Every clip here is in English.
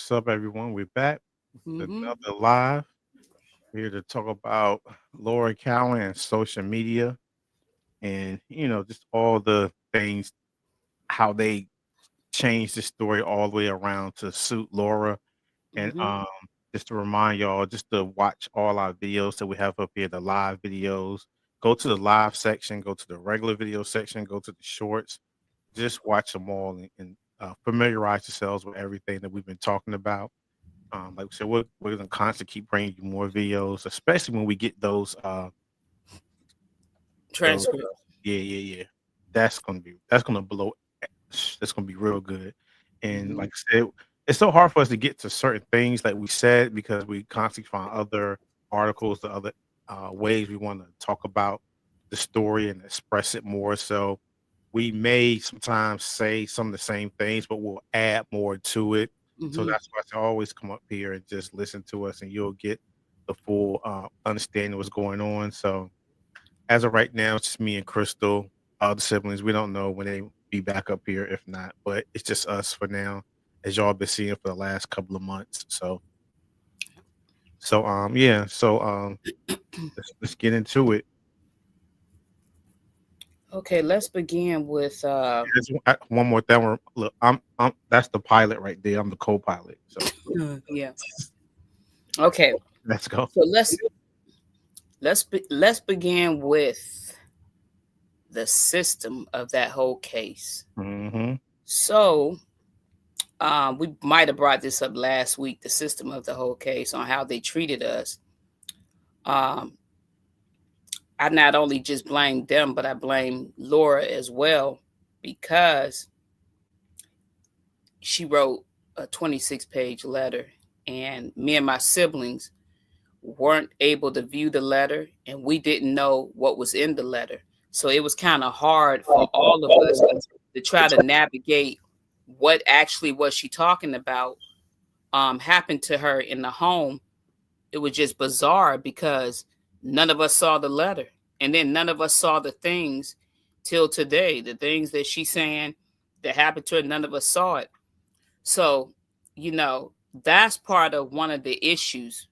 What's up, everyone? We're back with Mm-hmm. another live. We're here to talk about Laura Cowan and social media, and just all the things, how they changed the story all the way around to suit Laura. And Mm-hmm. just to remind y'all, just to watch all our videos that we have up here, the live videos. Go to the live section, go to the regular video section, go to the shorts. Just watch them all and familiarize yourselves with everything that we've been talking about. Like we said, we're gonna constantly keep bringing you more videos, especially when we get those. Transcript. Yeah. Blow. That's gonna be real good. And Mm-hmm. like I said, it's so hard for us to get to certain things like we said because we constantly find other articles, the other ways we want to talk about the story and express it more. So we may sometimes say some of the same things, but we'll add more to it. So Mm-hmm. that's why I always come up here and just listen to us, and you'll get the full understanding of what's going on. So as of right now, it's just me and Crystal, the siblings. We don't know when they be back up here, if not, but it's just us for now, as y'all been seeing for the last couple of months. So let's get into it. Okay, let's begin with One more thing. Look, I'm that's the pilot right there. I'm the co-pilot. So yeah. Okay. let's go. So let's begin with the system of that whole case. Mm-hmm. So we might have brought this up last week, the system of the whole case on how they treated us. Um, I not only just blame them, but I blame Laura as well because she wrote a 26-page letter, and me and my siblings weren't able to view the letter, and we didn't know what was in the letter. So it was kind of hard for all of us to try to navigate what actually was she talking about happened to her in the home. It was just bizarre because none of us saw the letter, and then none of us saw the things till today. The things that she's saying that happened to her, none of us saw it. So, you know, that's part of one of the issues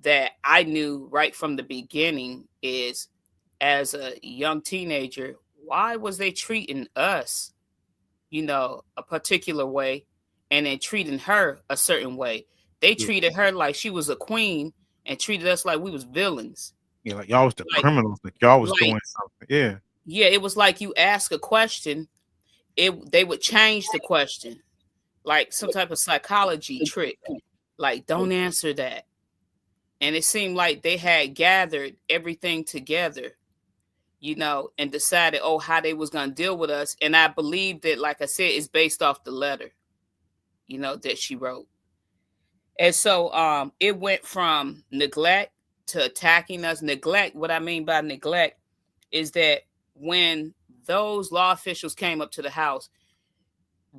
that I knew right from the beginning is as a young teenager, why was they treating us, a particular way and then treating her a certain way? They Yeah, treated her like she was a queen and treated us like we was villains. like y'all was the Like criminals. Like y'all was like doing something. Yeah. yeah, it was like you ask a question, they would change the question. Like some type of psychology trick. Like don't answer that. And it seemed like they had gathered everything together, and decided, how they was gonna deal with us. And I believe that, like I said, it's based off the letter, that she wrote. And so it went from neglect to attacking us. Neglect, what I mean by neglect is that when those law officials came up to the house,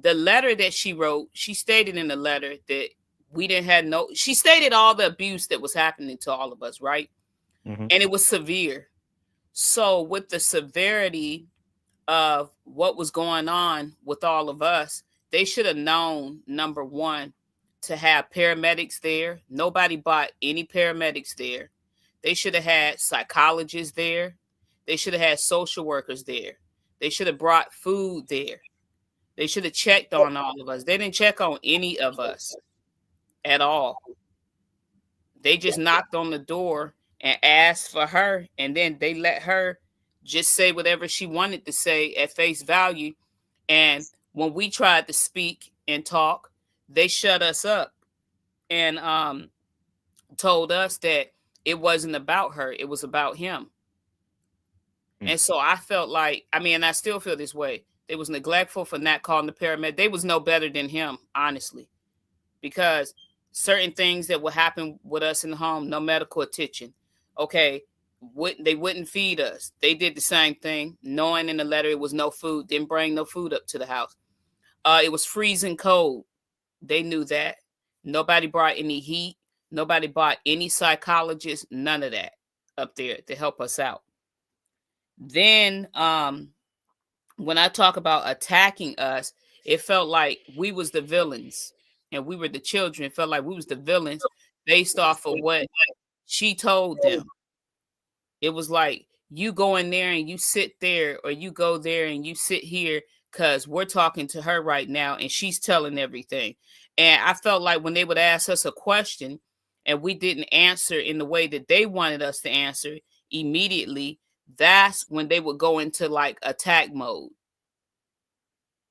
the letter that she wrote, she stated in the letter that we didn't have she stated all the abuse that was happening to all of us, right? Mm-hmm. And it was severe. So with the severity of what was going on with all of us, they should have known, number one, to have paramedics there. Nobody bought any paramedics there. They should have had psychologists there. They should have had social workers there. They should have brought food there. They should have checked on all of us. They didn't check on any of us at all. They just knocked on the door and asked for her, and then they let her just say whatever she wanted to say at face value. And when we tried to speak and talk, they shut us up and told us that it wasn't about her, it was about him. Mm-hmm. And so I felt like, I still feel this way. They was neglectful for not calling the paramedic. They was no better than him, honestly, because certain things that would happen with us in the home, no medical attention. Okay, they wouldn't feed us. They did the same thing, knowing in the letter it was no food. Didn't bring no food up to the house. It was freezing cold. They knew that. Nobody brought any heat. Nobody brought any psychologist. None of that up there to help us out. Then, when I talk about attacking us, it felt like we was the villains. and we were the children, felt like we was the villains based off of what she told them. It was like, you go in there and you sit there, or you go there and you sit here, because we're talking to her right now and she's telling everything. And I felt like when they would ask us a question and we didn't answer in the way that they wanted us to answer immediately, that's when they would go into like attack mode,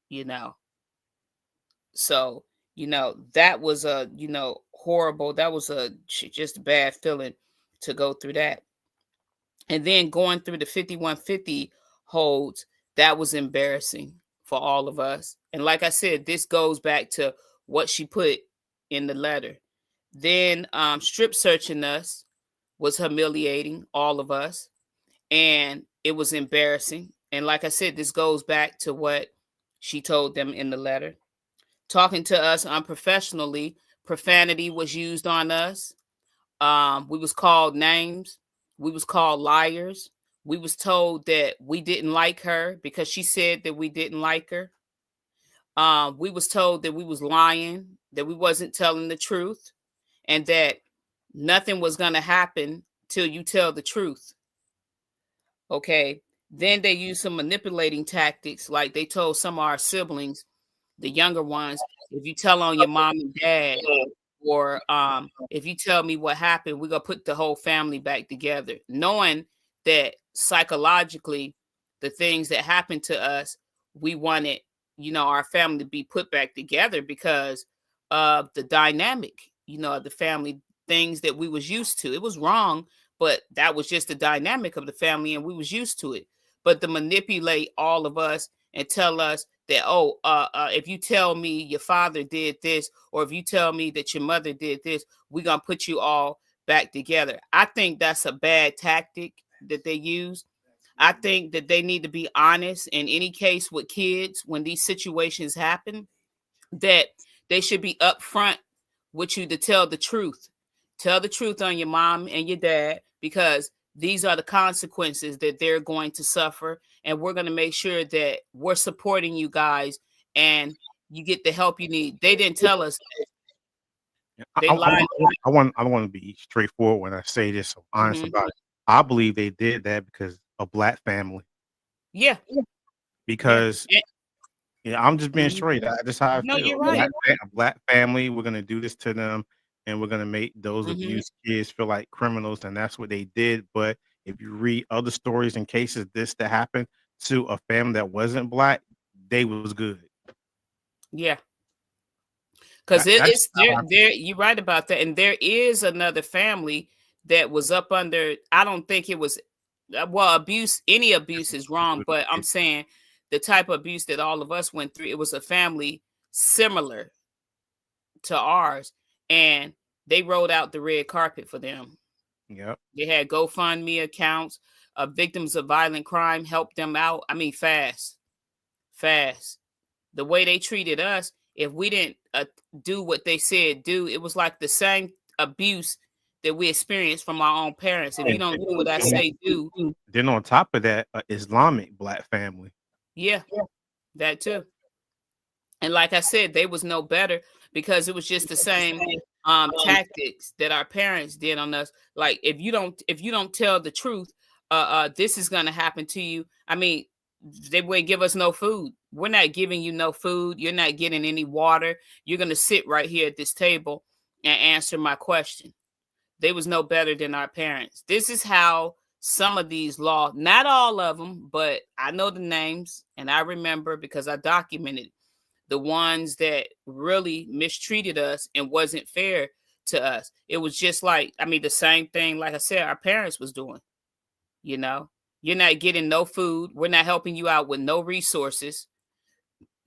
you know. So, that was a, horrible. That was just a bad feeling to go through that. And then going through the 5150 holds, that was embarrassing for all of us. And like I said, this goes back to what she put in the letter. Then strip searching us was humiliating all of us, and it was embarrassing. And like I said, this goes back to what she told them in the letter. Talking to us unprofessionally, profanity was used on us. We was called names. We was called liars. We was told that we didn't like her because she said that we didn't like her. We was told that we was lying, that we wasn't telling the truth, and that nothing was going to happen till you tell the truth. Okay. Then they used some manipulating tactics, like they told some of our siblings, the younger ones, if you tell on your mom and dad, or if you tell me what happened, we're gonna put the whole family back together, knowing that psychologically the things that happened to us, we wanted, our family to be put back together because of the dynamic, of the family, things that we was used to. It was wrong, but that was just the dynamic of the family, and we was used to it. But to manipulate all of us and tell us that, if you tell me your father did this, or if you tell me that your mother did this, we're going to put you all back together. I think that's a bad tactic that they use. I think that they need to be honest in any case with kids when these situations happen, that they should be upfront with you to tell the truth. Tell the truth on your mom and your dad, because these are the consequences that they're going to suffer. And we're going to make sure that we're supporting you guys and you get the help you need. They didn't tell us that. I, They I, lied. I want to be straightforward when I say this, so honest Mm-hmm. about it. I believe they did that because a black family. Yeah. Because I'm just being Mm-hmm. straight. That's how I No, feel. you're right. A black family, we're gonna do this to them, and we're gonna make those Mm-hmm. abused kids feel like criminals, and that's what they did. But if you read other stories and cases, this that happened to a family that wasn't black, they was good. Yeah. Because That's it's there. You're right about that. And there is another family that was up under, I don't think it was, well, abuse, any abuse is wrong, but I'm saying the type of abuse that all of us went through, it was a family similar to ours, and they rolled out the red carpet for them. Yep. They had GoFundMe accounts. Victims of violent crime helped them out. I mean, fast. The way they treated us, if we didn't do what they said do, it was like the same abuse that we experienced from our own parents. If you don't do what I say do. Then on top of that, Islamic black family. Yeah, that too. And like I said, they was no better, because it was just the same tactics that our parents did on us. Like, if you don't tell the truth, this is gonna happen to you. I mean, they would give us no food. We're not giving you no food. You're not getting any water. You're gonna sit right here at this table and answer my question. They was no better than our parents. This is how some of these laws, not all of them, but I know the names and I remember because I documented the ones that really mistreated us and wasn't fair to us. It was just like, I mean, the same thing, like I said, our parents was doing, you know. You're not getting no food. We're not helping you out with no resources.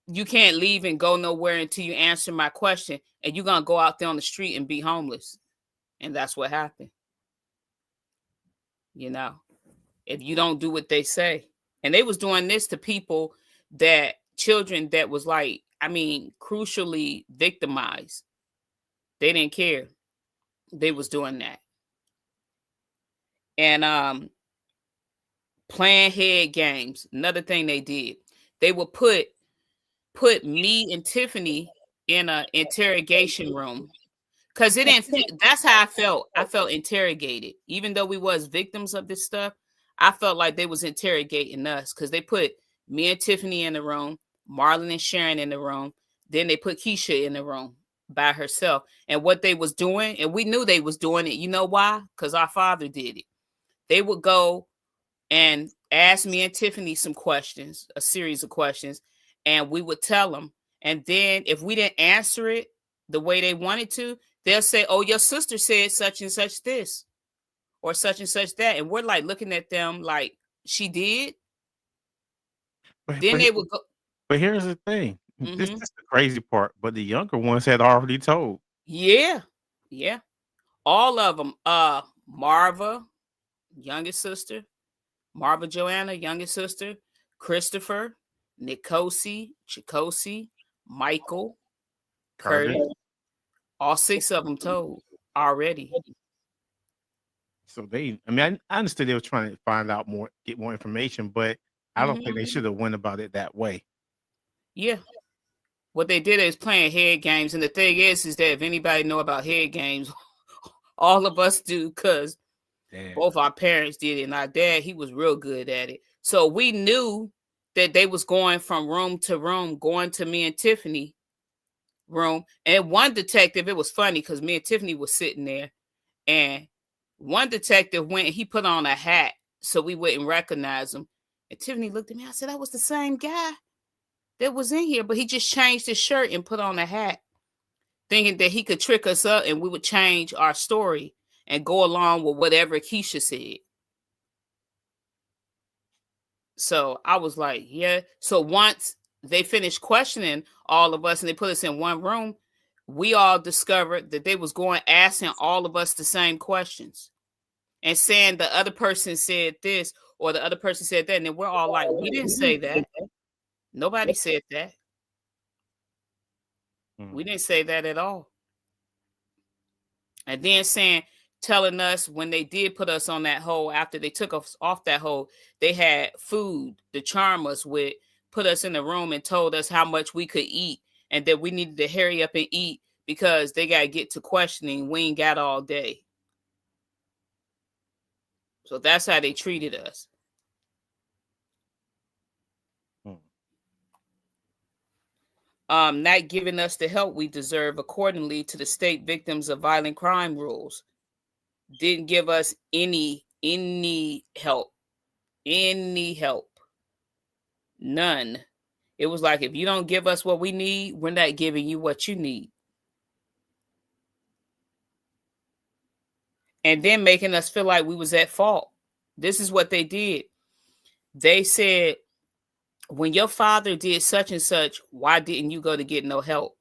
You can't leave and go nowhere until you answer my question. And you're going to go out there on the street and be homeless. And that's what happened. You know, if you don't do what they say. And they was doing this to people, that children that was like, I mean, crucially victimized. They didn't care. They was doing that. And playing head games. Another thing they did. They would put me and Tiffany in a interrogation room because it didn't fit. That's how I felt. I felt interrogated, even though we was victims of this stuff. I felt like they was interrogating us because they put me and Tiffany in the room, Marlon and Sharon in the room. Then they put Keisha in the room by herself. And what they was doing, and we knew they was doing it. You know why? Because our father did it. They would go and ask me and Tiffany some questions, a series of questions, and we would tell them. And then if we didn't answer it the way they wanted to, they'll say, "Oh, your sister said such and such this or such and such that," and we're like looking at them like, "She did." But, Then but they would go, but here's the thing. This mm-hmm. is the crazy part. But the younger ones had already told. Yeah, yeah, all of them. Marva, youngest sister, Marva Joanna, youngest sister, Christopher, Nikosi, Chikosi, Michael, Curtis. Curtis. All six of them told already. So they, I mean, I understood they were trying to find out more, get more information, but I don't think they should have went about it that way. Yeah. What they did is playing head games. And the thing is that if anybody know about head games, all of us do because both our parents did it. And our dad, he was real good at it. So we knew that they was going from room to room, going to me and Tiffany room. And one detective, it was funny because me and Tiffany was sitting there. And one detective went and he put on a hat so we wouldn't recognize him. And Tiffany looked at me. I said, "That was the same guy that was in here, but he just changed his shirt and put on a hat, thinking that he could trick us up and we would change our story and go along with whatever Keisha said." So I was like, yeah. So once they finished questioning all of us and they put us in one room, we all discovered that they was going asking all of us the same questions and saying the other person said this or the other person said that. And then we're all like, we didn't say that. Nobody said that. We didn't say that at all. And then telling us when they did put us on that hole, after they took us off that hole, they had food to charm us with, put us in the room and told us how much we could eat and that we needed to hurry up and eat because they got to get to questioning. We ain't got all day. So that's how they treated us. Not giving us the help we deserve accordingly to the state victims of violent crime rules. Didn't give us any help. Any help. None. It was like, if you don't give us what we need, we're not giving you what you need. And then making us feel like we was at fault. This is what they did. They said, when your father did such and such, why didn't you go to get no help?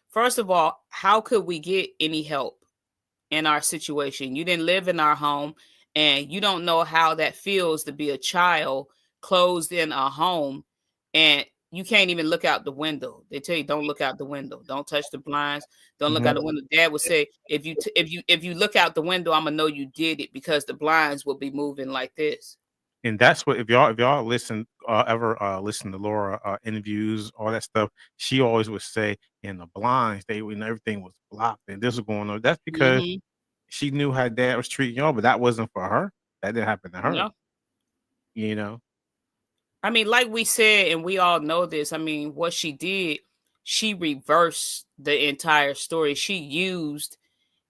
First of all, how could we get any help in our situation? You didn't live in our home and you don't know how that feels to be a child closed in a home and you can't even look out the window. They tell you, don't look out the window. Don't touch the blinds. Don't look out the window. Dad would say, if you look out the window, I'm gonna know you did it because the blinds will be moving like this. And that's what, if y'all listen, ever listen to Laura interviews, all that stuff, she always would say in the blinds, when everything was blocked and this was going on. That's because she knew how dad was treating y'all, but that wasn't for her. That didn't happen to her. No. You know? I mean, like we said, and we all know this, I mean, what she did, she reversed the entire story. She used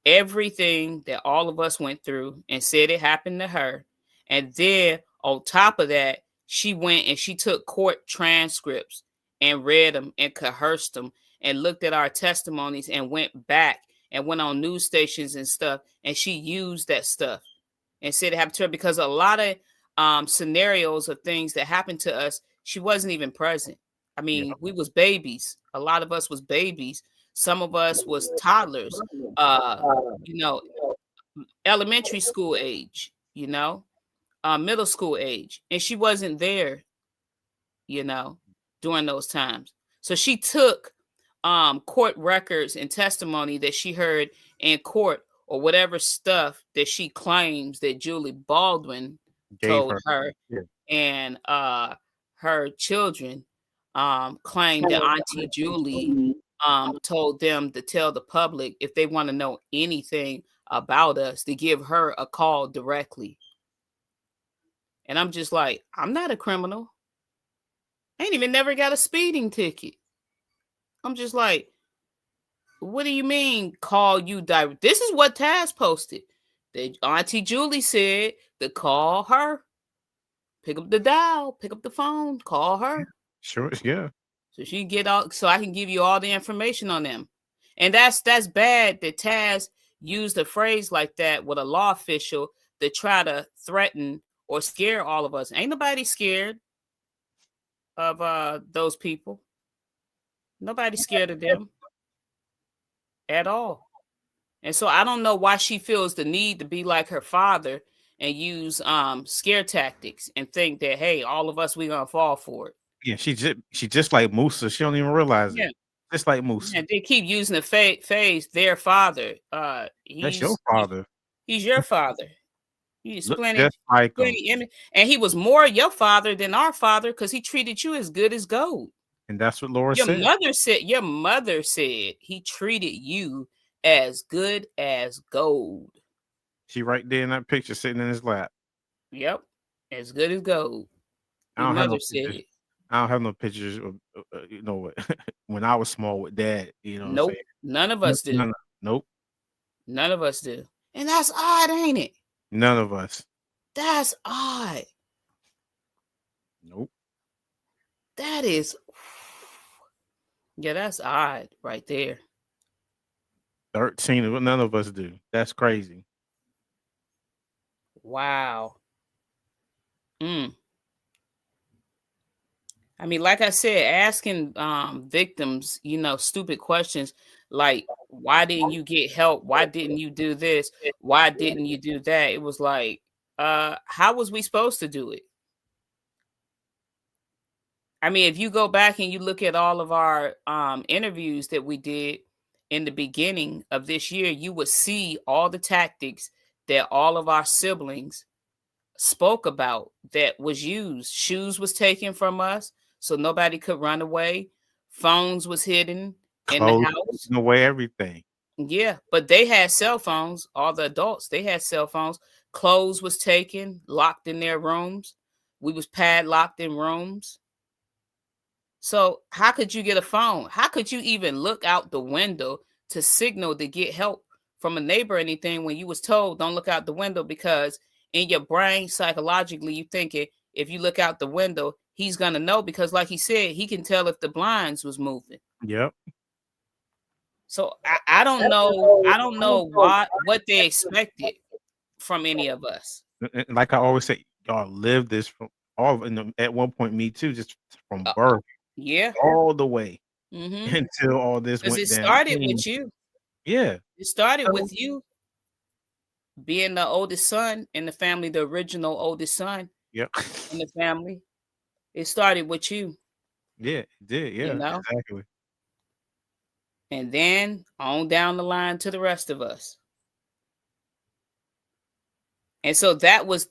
everything that all of us went through and said it happened to her. And then on top of that, she went and she took court transcripts and read them and coerced them and looked at our testimonies and went back and went on news stations and stuff. And she used that stuff and said it happened to her because a lot of scenarios of things that happened to us, she wasn't even present. I mean, we was babies. A lot of us was babies. Some of us was toddlers, elementary school age, middle school age. And she wasn't there, during those times. So she took court records and testimony that she heard in court or whatever stuff that she claims that Julie Baldwin told her. And her children claimed that Auntie Julie told them to tell the public if they want to know anything about us to give her a call directly. And I'm just like, I'm not a criminal. I ain't even never got a speeding ticket. I'm just like, what do you mean call you direct? This is what Taz posted. That Auntie Julie said to call her. Pick up the dial, pick up the phone, call her. Sure, yeah. So she get all, so I can give you all the information on them. And that's bad that Taz used a phrase like that with a law official to try to threaten or scare all of us. Ain't nobody scared of those people. Nobody's scared of them at all. And so I don't know why she feels the need to be like her father and use scare tactics and think that, hey, all of us, we gonna fall for it. Yeah, she just like Musa. She don't even realize Yeah. it. Just like Musa. Yeah, they keep using the phase their father. That's your father. He's your father. He's Look plenty, just like him. and he was more your father than our father because he treated you as good as gold. And that's what Laura Your said. mother said he treated you as good as gold. She right there in that picture sitting in his lap. Yep, as good as gold. I don't have no pictures. I don't have no pictures of, you know what, when I was small with Dad, you know what I'm saying? None of us do. Nope. None of us do. And that's odd, ain't it? None of us. That's odd. Nope. That is, yeah, that's odd right there. 13, none of us do. That's crazy. Wow. I mean, like I said, asking victims, stupid questions like, why didn't you get help? Why didn't you do this? Why didn't you do that? It was like, how was we supposed to do it? I mean, if you go back and you look at all of our interviews that we did in the beginning of this year, you would see all the tactics that all of our siblings spoke about that was used. Shoes was taken from us, so nobody could run away. Phones was hidden in the house. Away everything. Yeah, but they had cell phones. All the adults, they had cell phones. Clothes was taken, locked in their rooms. We was padlocked in rooms. So how could you get a phone? How could you even look out the window to signal to get help from a neighbor or anything when you was told don't look out the window because in your brain psychologically you thinking if you look out the window he's gonna know because like he said he can tell if the blinds was moving. Yep. So I don't know what they expected from any of us. Like I always say, y'all live this from at one point me too, just from birth. Yeah. All the way Mm-hmm. until all this went down. It started with you. Yeah. It started with you being the oldest son in the family, the original oldest son. Yep. In the family. It started with you. Yeah, it did. Yeah, exactly. And then on down the line to the rest of us. And so that was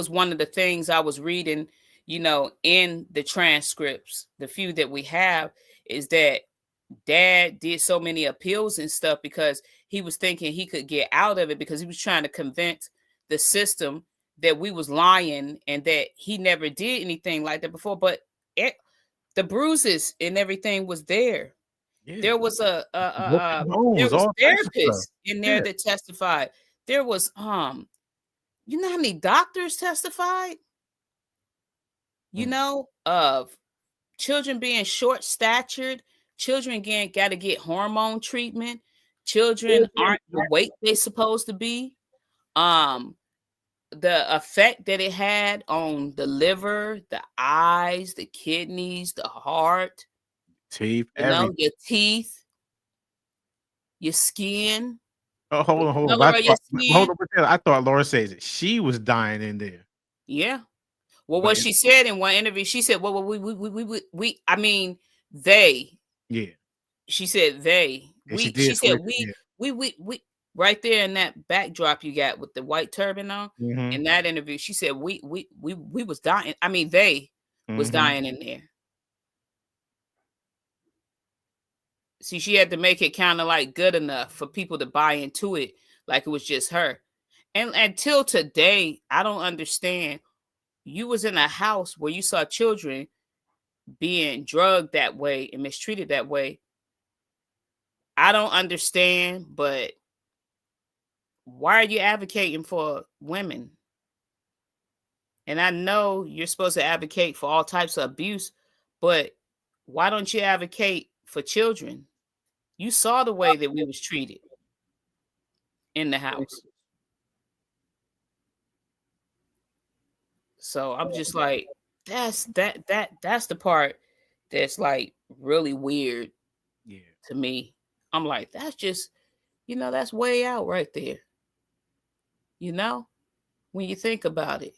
one of the things I was reading, in the transcripts, the few that we have, is that Dad did so many appeals and stuff because he was thinking he could get out of it because he was trying to convince the system that we was lying and that he never did anything like that before. But the bruises and everything was there. Yeah. There was there was therapists in there that testified. There was you know how many doctors testified? Of children being short-statured, children got to get hormone treatment, children aren't the weight they're supposed to be. The effect that it had on the liver, the eyes, the kidneys, the heart, teeth, your teeth, your skin. Oh, hold on. I thought Laura says that she was dying in there. Yeah. Well, what she said in one interview, she said, "Well, I mean, they." Yeah. She said they. She said we right there in that backdrop you got with the white turban on. Mm-hmm. In that interview, she said we was dying. I mean, they was dying in there. See, she had to make it kind of like good enough for people to buy into it, like it was just her. And until today, I don't understand. You was in a house where you saw children being drugged that way and mistreated that way. I don't understand, but why are you advocating for women? And I know you're supposed to advocate for all types of abuse, but why don't you advocate for children? You saw the way that we was treated in the house. So I'm just like, that's the part that's like really weird Yeah. to me. I'm like, that's just, that's way out right there. You know, when you think about it.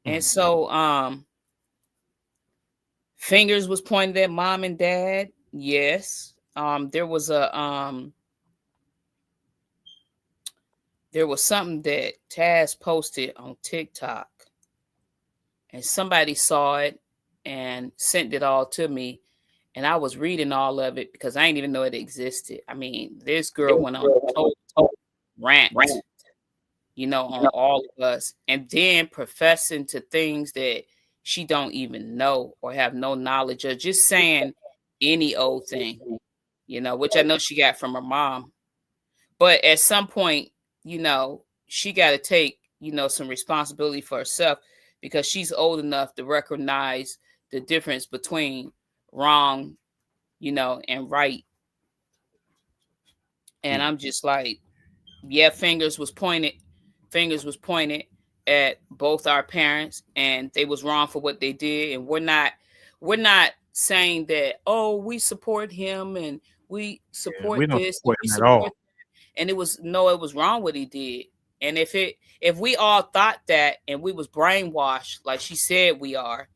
And Mm. so fingers was pointed at mom and dad. Yes. There was something that Taz posted on TikTok, and somebody saw it and sent it all to me, and I was reading all of it because I didn't even know it existed. I mean, this girl went on a total rant, on all of us, and then professing to things that she don't even know or have no knowledge of, just saying any old thing, which I know she got from her mom. But at some point, she got to take, some responsibility for herself, because she's old enough to recognize the difference between wrong, and right. And Yeah. I'm just like, yeah, fingers was pointed at both our parents, and they was wrong for what they did. And we're not saying that, oh, we support him and we Yeah. We support don't this and support we him at all. support, and it was wrong what he did. And if we all thought that, and we was brainwashed like she said we are,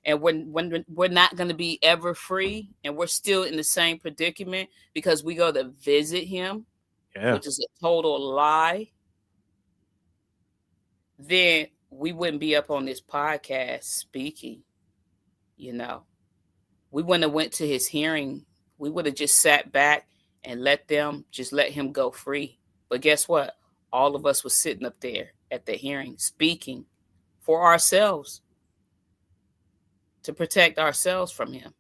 and when we're not going to be ever free, and we're still in the same predicament because we go to visit him, Yeah. which is a total lie, then we wouldn't be up on this podcast speaking. You know, we wouldn't have went to his hearing. We would have just sat back and let him go free. But guess what? All of us was sitting up there at the hearing speaking for ourselves, to protect ourselves from him.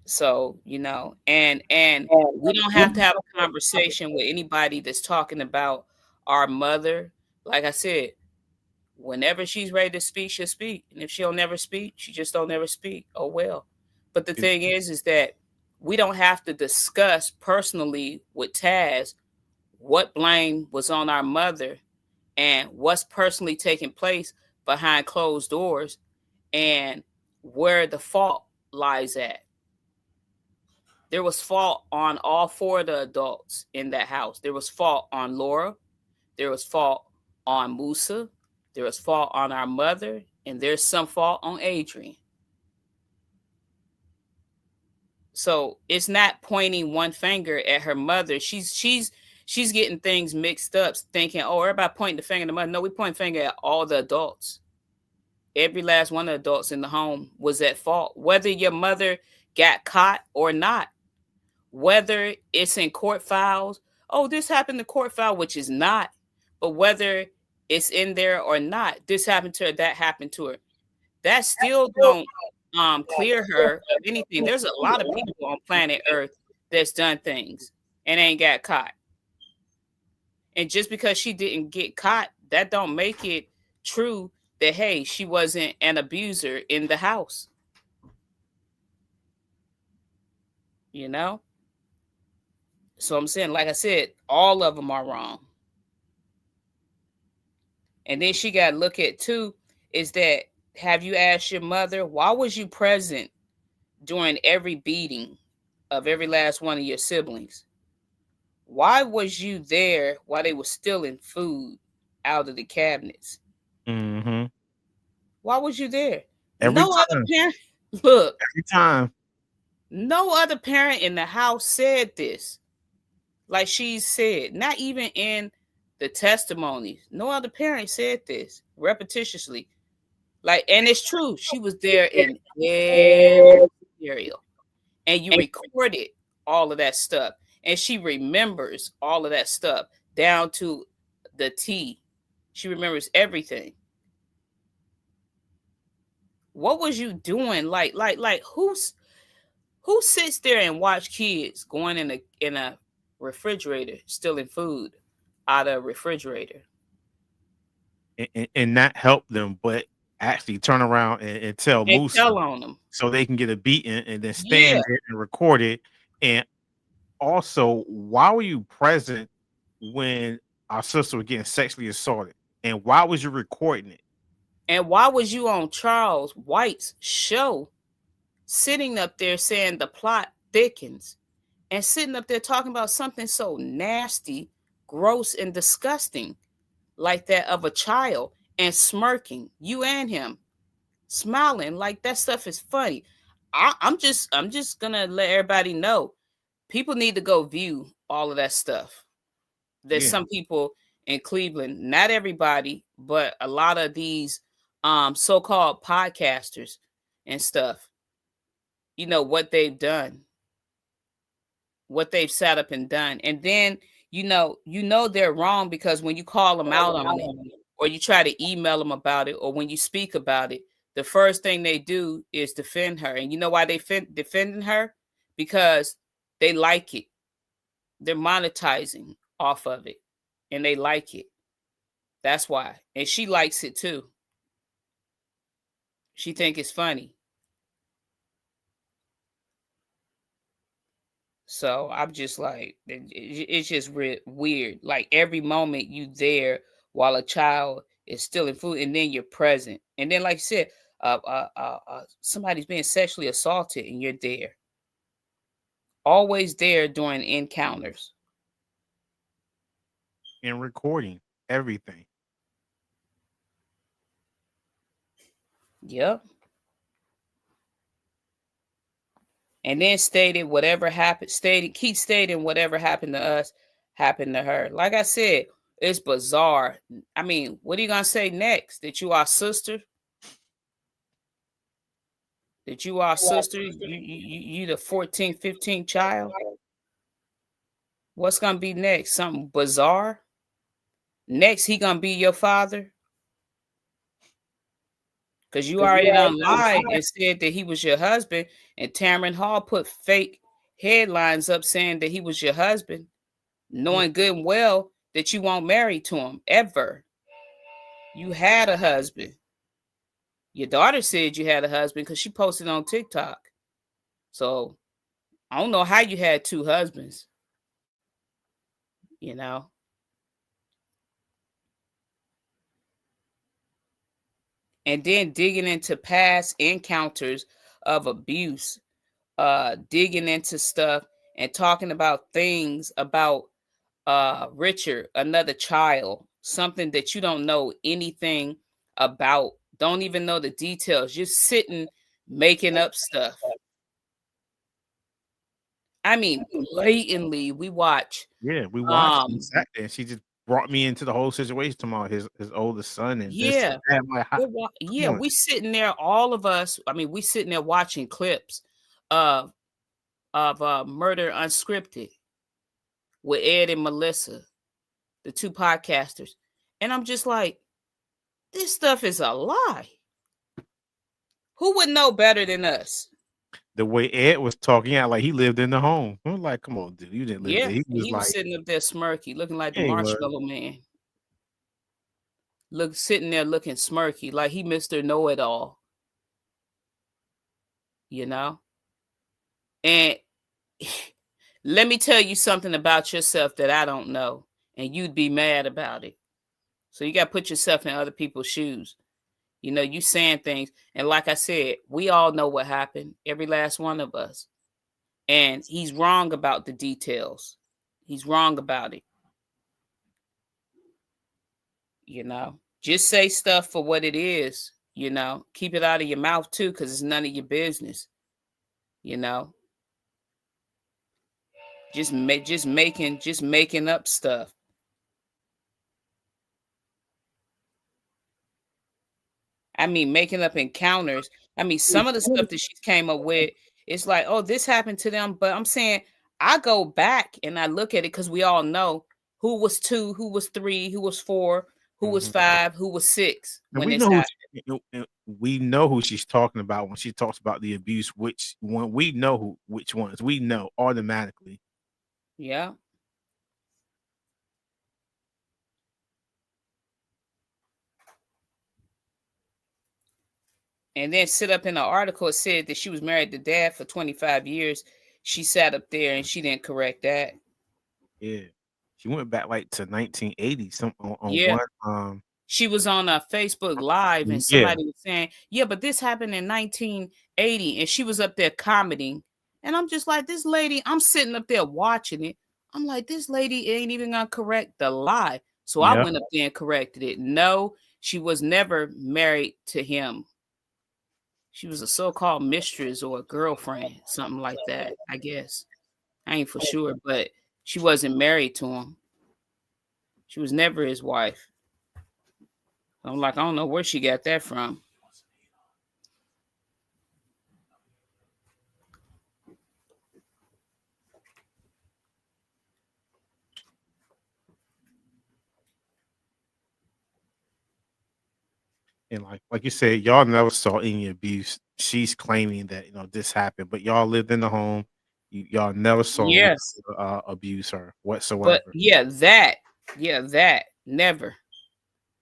So, and we don't have to have a conversation with anybody that's talking about our mother. Like I said, whenever she's ready to speak, she'll speak. And if she'll never speak, she just don't never speak. Oh well. But the It- thing is that we don't have to discuss personally with Taz what blame was on our mother and what's personally taking place behind closed doors, and where the fault lies at. There was fault on all four of the adults in that house. There was fault on Laura. There was fault on Musa. There was fault on our mother. And there's some fault on Adrian. So it's not pointing one finger at her mother. She's getting things mixed up, thinking, oh, everybody pointing the finger at the mother. No, we point finger at all the adults. Every last one of the adults in the home was at fault, whether your mother got caught or not, whether it's in court files. Oh, this happened in court file, which is not. But whether it's in there or not, this happened to her, that happened to her. That still don't clear her of anything. There's a lot of people on planet Earth that's done things and ain't got caught. And just because she didn't get caught, that don't make it true that, hey, she wasn't an abuser in the house. You know? So I'm saying, like I said, all of them are wrong. And then she got to look at too, is that, have you asked your mother, why was you present during every beating of every last one of your siblings? Why was you there while they were stealing food out of the cabinets? Mm-hmm. Why was you there? Every No other time. parent, look, Every time. no other parent in the house said this. Like she said, not even in the testimonies. No other parent said this repetitiously. Like, and it's true. She was there in every scenario, and you recorded all of that stuff, and she remembers all of that stuff down to the T. She remembers everything. What was you doing? Like who sits there and watch kids going in a refrigerator stealing food out of a refrigerator and not help them, but actually turn around and tell and Musa tell on them? so they can get a beating and then Yeah. stand there and record it. And also, why were you present when our sister was getting sexually assaulted? And why was you recording it? And why was you on Charles White's show sitting up there saying the plot thickens and sitting up there talking about something so nasty, gross, and disgusting like that of a child and smirking, you and him smiling like that stuff is funny. I'm just gonna let everybody know people need to go view all of that stuff. There's Yeah, some people in Cleveland, not everybody, but a lot of these so-called podcasters and stuff, what they've done, what they've sat up and done. And then they're wrong because when you call them out on it or you try to email them about it or when you speak about it, the first thing they do is defend her. And you know why they defending her? Because they like it. They're monetizing off of it and they like it. That's why. And she likes it too. She think it's funny. So I'm just like, it's just weird. Like every moment you there while a child is stealing food, and then you're present, and then like you said, somebody's being sexually assaulted, and you're there, always there during encounters. and recording everything. Yep. And then keep stating whatever happened to us happened to her. Like I said, it's bizarre. I mean, what are you gonna say next? That you are sister? That you are sister? You the 14th, 15th child? What's gonna be next? Something bizarre? Next, he gonna be your father? Because you already done lied and said that he was your husband, and Tamron Hall put fake headlines up saying that he was your husband, Yeah, knowing good and well that you won't marry to him ever. You had a husband. Your daughter said you had a husband because she posted on TikTok. So I don't know how you had two husbands, you know. And then digging into past encounters of abuse, digging into stuff and talking about things about Richard, another child, something that you don't know anything about, don't even know the details, just sitting making up stuff. I mean, blatantly, we watch. yeah, we watched. We Um, sat there, and she just brought me into the whole situation. Tomorrow, his oldest son, and this and yeah, that. I'm like, come yeah, on, we sitting there, all of us. I mean, we sitting there watching clips of Murder Unscripted with Ed and Melissa, the two podcasters, and I'm just like, this stuff is a lie. Who would know better than us? the way Ed was talking, yeah, like he lived in the home. I'm like, come on, dude, you didn't live there. Yeah, He and was he was like, sitting up there smirky, looking like the yeah, he was. Marshmallow Man. Sitting there looking smirky, like he Mr. Know It All, you know. And let me tell you something about yourself that I don't know, and you'd be mad about it. So you got to put yourself in other people's shoes. You saying things, and like I said, we all know what happened, every last one of us. And he's wrong about the details. He's wrong about it. Just say stuff for what it is. Keep it out of your mouth too, because it's none of your business. You know, just making up stuff. I mean, making up encounters. I mean, some of the stuff that she came up with, it's like, oh, this happened to them. But I'm saying, I go back and I look at it because we all know who was 2, who was 3, who was 4, who was Mhm. 5, who was 6 And when this happened. we know who she's talking about when she talks about the abuse. Which one we know which ones we know automatically. Yeah. And then sit up in the article, it said that she was married to dad for 25 years. She sat up there and she didn't correct that. Yeah, she went back like to 1980. Some on Yeah. one. She was on a Facebook Live and Yeah, somebody was saying, yeah, but this happened in 1980. And she was up there commenting. And I'm just like, this lady, I'm sitting up there watching it. I'm like, this lady ain't even going to correct the lie. So I yeah. went up there and corrected it. No, she was never married to him. She was a so-called mistress or a girlfriend, something like that, I guess. I ain't for sure, but she wasn't married to him. She was never his wife. I'm like, I don't know where she got that from. And like you said, y'all never saw any abuse. She's claiming that this happened, but y'all lived in the home. Y'all never saw Yes. abuse her But whatsoever. yeah, that never,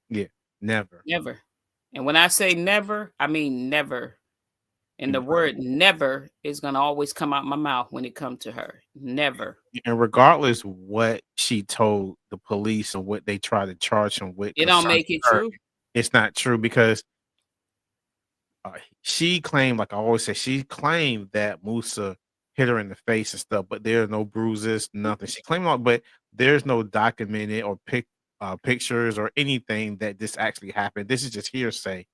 Yeah, never. never. And when I say never, I mean never. And the And word never is gonna always come out my mouth when it comes to her. Never. and regardless what she told the police or what they try to charge him with It don't concerning make it her, true. it's not true because she claimed, like I always say, she claimed that Musa hit her in the face and stuff, but there are no bruises, nothing. She claimed all, but there's no documented or pictures or anything that this actually happened. This is just hearsay,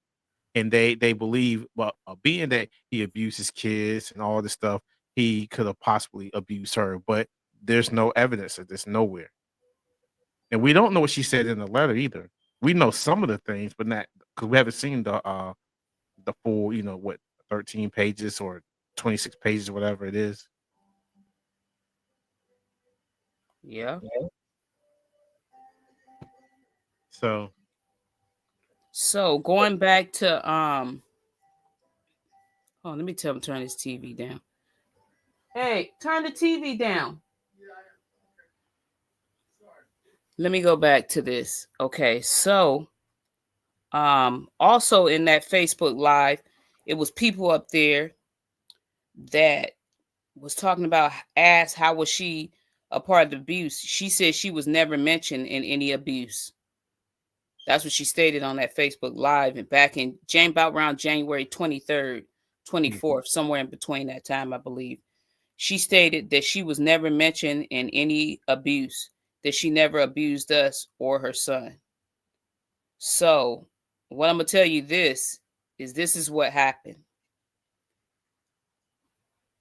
and they believe, well, being that he abuses kids and all this stuff, he could have possibly abused her, but there's no evidence of this nowhere, and we don't know what she said in the letter either. We know some of the things, but not because we haven't seen the full, what, 13 pages or 26 pages, whatever it is. Yeah. So So going back to oh, let me tell him turn his TV down. Hey, turn the TV down. Let me go back to this. Okay, so also in that Facebook live, it was people up there that was talking about, asked how was she a part of the abuse. She said she was never mentioned in any abuse. That's what she stated on that Facebook live, and back in about around January 23rd, yeah. 24th, somewhere in between that time, I believe. She stated that she was never mentioned in any abuse, that she never abused us or her son. So, what I'm going to tell you this is what happened.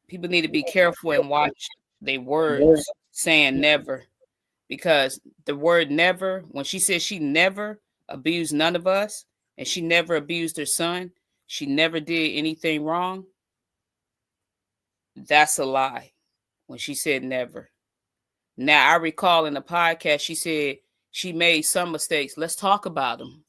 People need to be careful and watch their words saying never, because the word never, when she says she never abused none of us and she never abused her son, she never did anything wrong, that's a lie when she said never. Now, I recall in the podcast, she said she made some mistakes. Let's talk about them.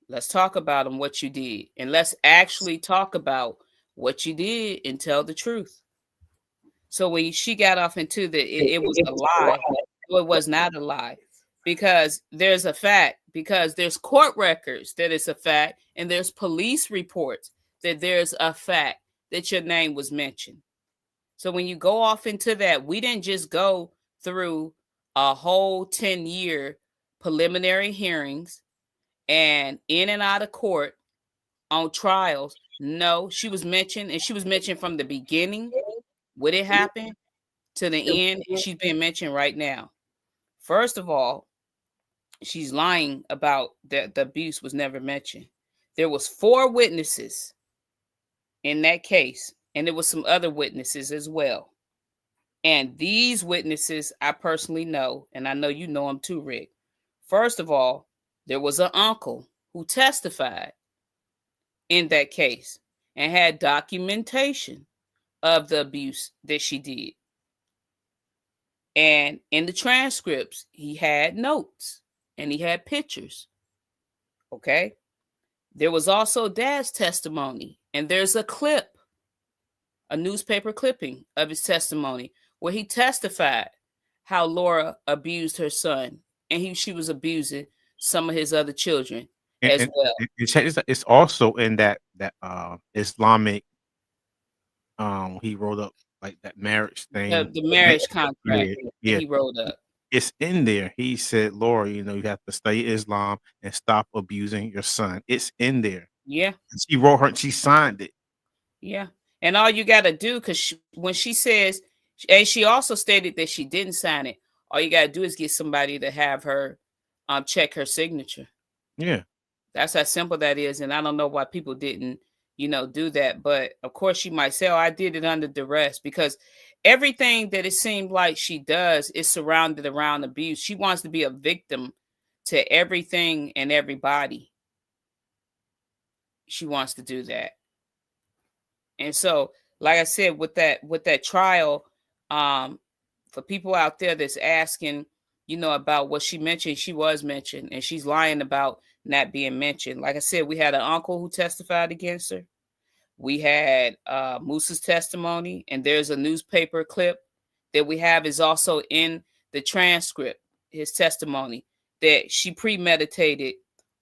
Let's talk about them, what you did. And let's actually talk about what you did and tell the truth. So when she got off into it was a lie. It was not a lie, because there's a fact, because there's court records that it's a fact, and there's police reports that there's a fact that your name was mentioned. So when you go off into that, we didn't just go through a whole 10-year preliminary hearings and in and out of court on trials. No, she was mentioned, and she was mentioned from the beginning, what it happened, to the end. She's being mentioned right now. First of all, she's lying about the abuse was never mentioned. There was 4 witnesses in that case, and there was some other witnesses as well. And these witnesses I personally know, and I know you know them too, Rick. First of all, there was an uncle who testified in that case and had documentation of the abuse that she did. And in the transcripts, he had notes and he had pictures. Okay. There was also Dad's testimony, and there's a clip, a newspaper clipping of his testimony where he testified how Laura abused her son, and she was abusing some of his other children as well. It's also in that Islamic, he wrote up like that marriage thing. The marriage contract Yeah, that yeah. he wrote up. It's in there. He said, Laura, you have to study Islam and stop abusing your son. It's in there. Yeah. She wrote her, she signed it. Yeah. And all you got to do, because when she says, and she also stated that she didn't sign it, all you got to do is get somebody to have her check her signature. Yeah. That's how simple that is. And I don't know why people didn't, do that. But of course, she might say, oh, I did it under duress, because everything that it seemed like she does is surrounded around abuse. She wants to be a victim to everything and everybody. She wants to do that. And so, like I said, with that trial, for people out there that's asking, about what she mentioned, she was mentioned, and she's lying about not being mentioned. Like I said, we had an uncle who testified against her. We had Moose's testimony, and there's a newspaper clip that we have is also in the transcript, his testimony, that she premeditated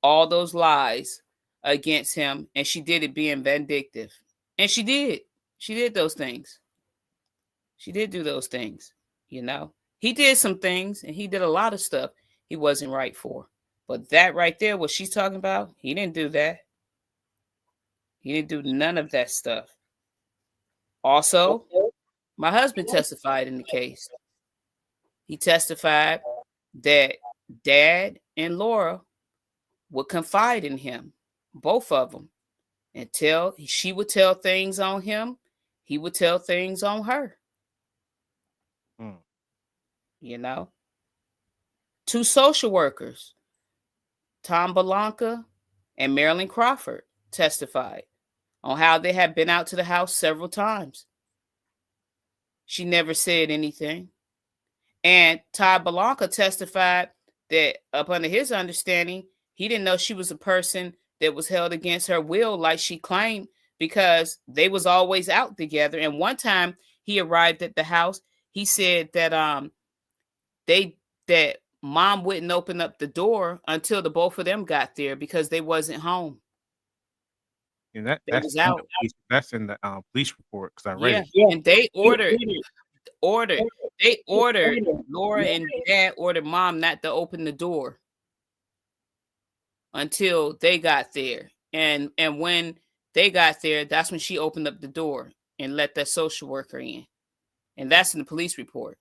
all those lies against him, and she did it being vindictive. And she did. She did those things. She did do those things, He did some things, and he did a lot of stuff he wasn't right for. But that right there, what she's talking about, he didn't do that. He didn't do none of that stuff. Also, my husband testified in the case. He testified that Dad and Laura would confide in him, both of them, and she would tell things on him. He would tell things on her. Two social workers, Tom Balanca and Marilyn Crawford, testified on how they had been out to the house several times. She never said anything. And Todd Balanca testified that, up under his understanding, he didn't know she was a person that was held against her will like she claimed, because they was always out together. And one time he arrived at the house, he said that that mom wouldn't open up the door until the both of them got there because they wasn't home. And that's out. That's in the police report, because I read it. And they ordered Laura and Dad ordered Mom not to open the door until they got there. And when they got there, that's when she opened up the door and let that social worker in. And that's in the police report.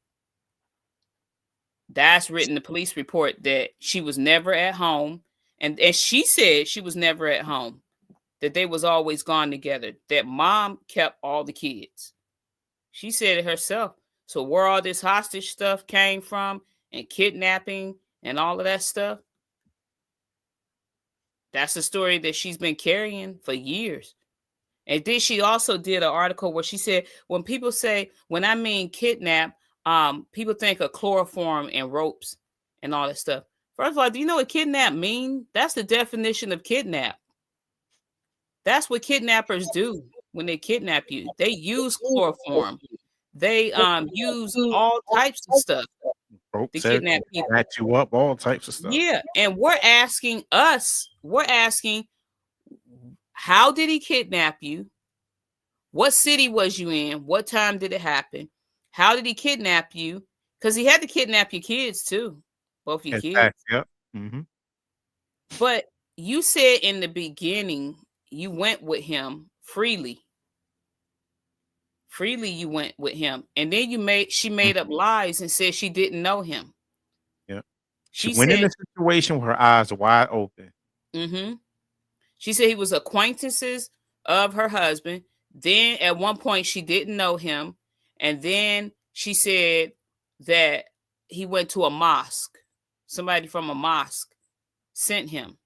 That's written in the police report, that she was never at home. And she said she was never at home, that they was always gone together, that Mom kept all the kids. She said it herself. So where all this hostage stuff came from, and kidnapping and all of that stuff, that's a story that she's been carrying for years. And then she also did an article where she said, when people say, when I mean kidnap, people think of chloroform and ropes and all that stuff. First of all, do you know what kidnap mean? That's the definition of kidnap. That's what kidnappers do when they kidnap you. They use chloroform. They use all types of stuff to kidnap people. Match you up, all types of stuff. Yeah, and we're asking, how did he kidnap you? What city was you in? What time did it happen? How did he kidnap you? Because he had to kidnap your kids too, both your kids. Yep. Mm-hmm. But you said in the beginning you went with him freely. Freely you went with him, and then she made up lies and said she didn't know him. Yeah, she went in a situation with her eyes wide open. Mm-hmm. She said he was acquaintances of her husband. Then at one point she didn't know him, and then she said that he went to a mosque. Somebody from a mosque sent him.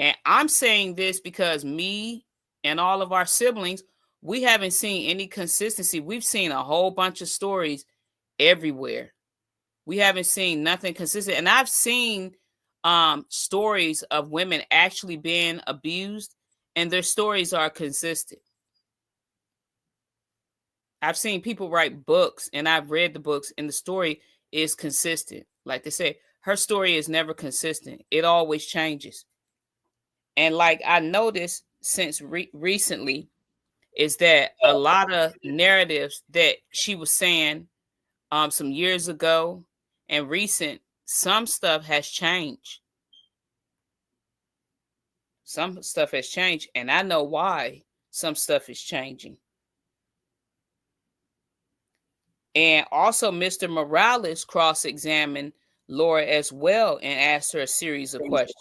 And I'm saying this because me and all of our siblings, we haven't seen any consistency. We've seen a whole bunch of stories everywhere. We haven't seen nothing consistent. And I've seen stories of women actually being abused, and their stories are consistent. I've seen people write books, and I've read the books, and the story is consistent. Like they say, her story is never consistent. It always changes. And like I noticed since recently is that a lot of narratives that she was saying some years ago and recent, some stuff has changed. Some stuff has changed, and I know why some stuff is changing. And also, Mr. Morales cross examined Laura as well and asked her a series of questions.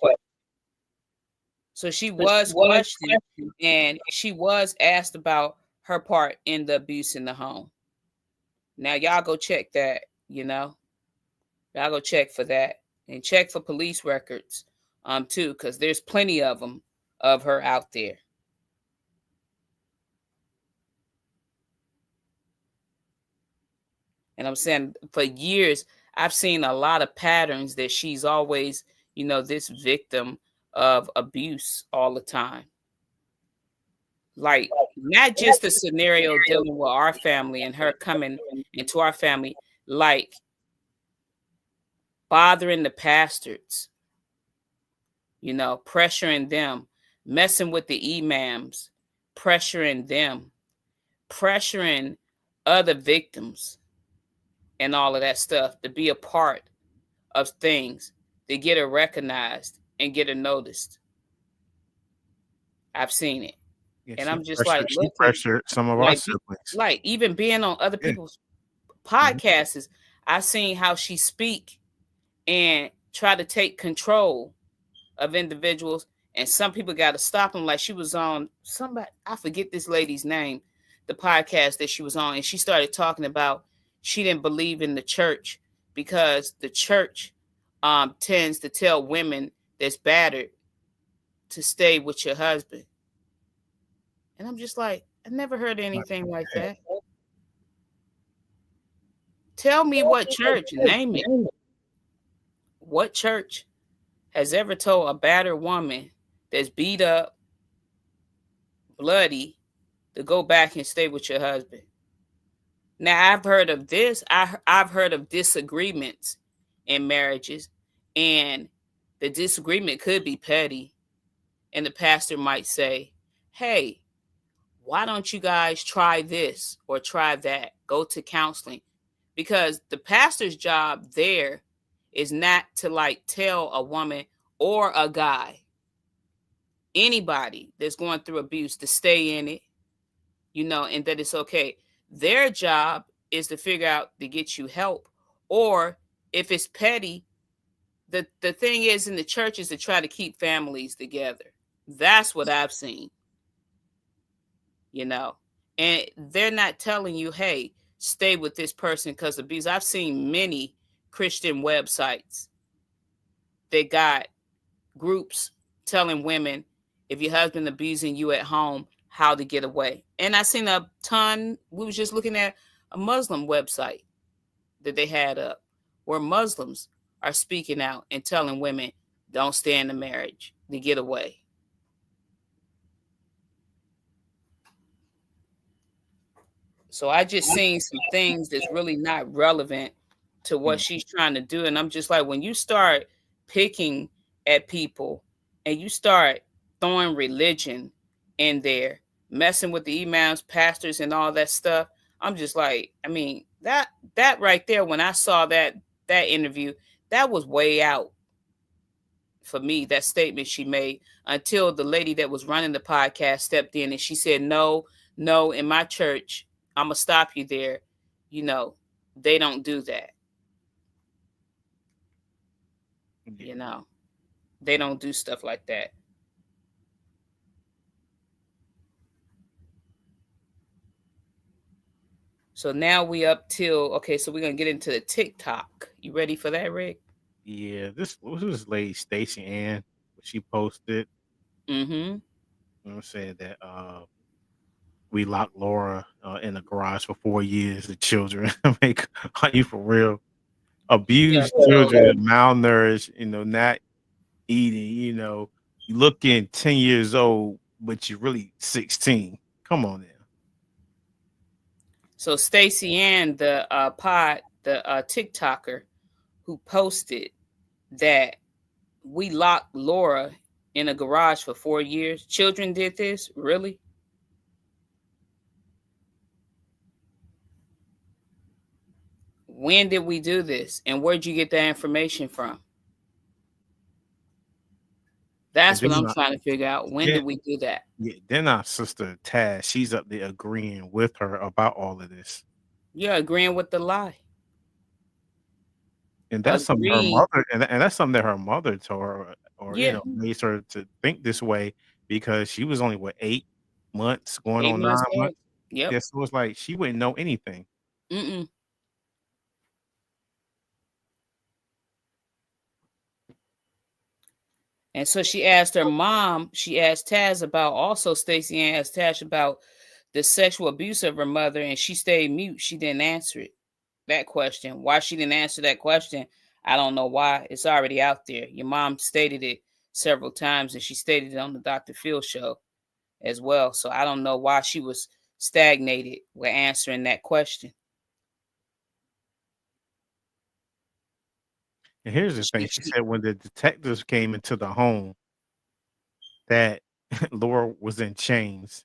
So she was questioned and she was asked about her part in the abuse in the home. Now, y'all go check that, y'all go check for that and check for police records too, because there's plenty of them of her out there. And I'm saying for years, I've seen a lot of patterns that she's always, this victim of abuse all the time. Like, not just a scenario dealing with our family and her coming into our family, like bothering the pastors, pressuring them, messing with the imams, pressuring them, pressuring other victims, and all of that stuff to be a part of things, to get her recognized and get her noticed. I've seen it. Yeah, And she I'm just like, pressured she looking, pressured some of our like, siblings. like even being on other Yeah. people's Mhm. podcasts, I've seen how she speak and try to take control of individuals. And some people got to stop them. Like she was on somebody, I forget this lady's name, the podcast that she was on. And she started talking about she didn't believe in the church because the church tends to tell women that's battered to stay with your husband. And I'm just like, I never heard anything like that. Tell me what church, name it. What church has ever told a battered woman that's beat up, bloody, to go back and stay with your husband? Now, I've heard of this. I've heard of disagreements in marriages, and the disagreement could be petty. And the pastor might say, hey, why don't you guys try this or try that? Go to counseling. Because the pastor's job there is not to like tell a woman or a guy, anybody that's going through abuse, to stay in it, and that it's okay. Their job is to figure out to get you help. Or if it's petty, the thing is in the church is to try to keep families together. That's what I've seen, and they're not telling you, hey, stay with this person because of abuse. I've seen many Christian websites that got groups telling women, if your husband abusing you at home, how to get away. And I seen a ton. We was just looking at a Muslim website that they had up where Muslims are speaking out and telling women, don't stay in the marriage to get away. So I just seen some things that's really not relevant to what she's trying to do. And I'm just like, when you start picking at people and you start throwing religion in there, messing with the imams, pastors, and all that stuff, I'm just like, I mean, that right there, when I saw that interview, that was way out for me, that statement she made, until the lady that was running the podcast stepped in and she said, no, in my church, I'm going to stop you there. They don't do that. They don't do stuff like that. So now we up till, okay, so we're going to get into the TikTok. You ready for that, Rick? Yeah, this was lady Stacey Ann. She posted. Mm-hmm. You know what I'm saying? That we locked Laura in the garage for 4 years. The children, make are you for real? Yeah. Abused So children, malnourished, not eating. You looking 10 years old, but you're really 16. Come on now. so Stacey Ann, the TikToker who posted that we locked Laura in a garage for 4 years. Children did this? Really? When did we do this? And where'd you get that information from? And That's what then I'm I, trying to figure out. When then did we do that? yeah, then our sister Taz, she's up there agreeing with her about all of this. You're agreeing with the lie. And that's something her Agreeing. mother and that's something that her mother told her or Yeah. made her to think this way because she was only what 8 months going Eight on months 9 months. old. Yep. Yeah, so it's like she wouldn't know anything. Mm-mm. And so she asked her mom, she asked Taz about also Stacey Ann asked Taz about the sexual abuse of her mother, and she stayed mute. She didn't answer it. That question. Why she didn't answer that question, I don't know why. It's already out there. Your mom stated it several times, and she stated it on the Dr. Phil show as well. So I don't know why she was stagnated with answering that question. And here's the thing. She said when the detectives came into the home that Laura was in chains.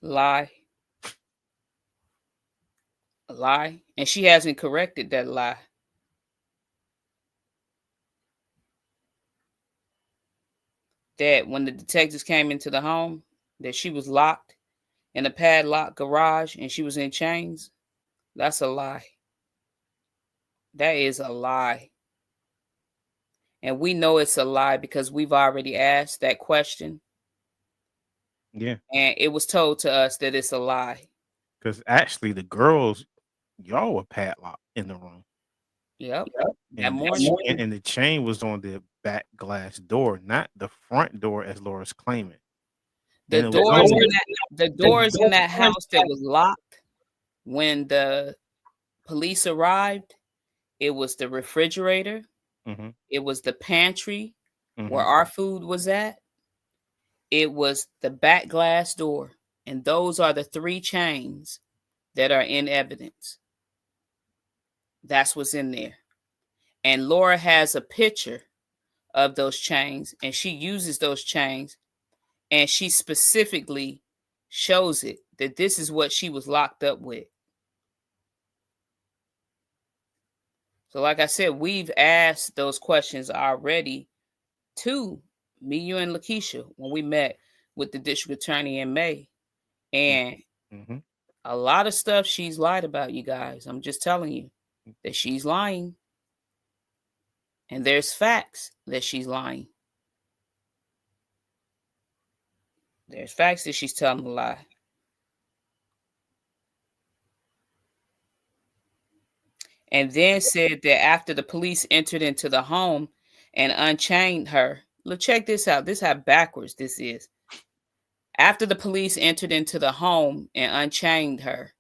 Lie. A lie. And she hasn't corrected that lie. That when the detectives came into the home, that she was locked in a padlocked garage and she was in chains. That's a lie. That is a lie. And we know it's a lie because we've already asked that question. Yeah. And it was told to us that it's a lie. Because actually the girls, y'all were padlocked in the room. Yep. That And morning. the chain was on the back glass door, not the front door as Laura's claiming. The And it was doors only in that house that was locked when the police arrived, it was the refrigerator, Mhm, it was the pantry where mhm. our food was at, it was the back glass door. And those are the three chains that are in evidence. That's what's in there. And Laura has a picture of those chains and she uses those chains and she specifically shows it that this is what she was locked up with. So, like I said, we've asked those questions already to me, you, and Lakeisha when we met with the district attorney in May. And Mhm. a lot of stuff she's lied about, you guys. I'm just telling you that she's lying. And there's facts that she's lying. There's facts that she's telling a lie. And then said that after the police entered into the home and unchained her, look, check this out. This is how backwards this is. After the police entered into the home and unchained her,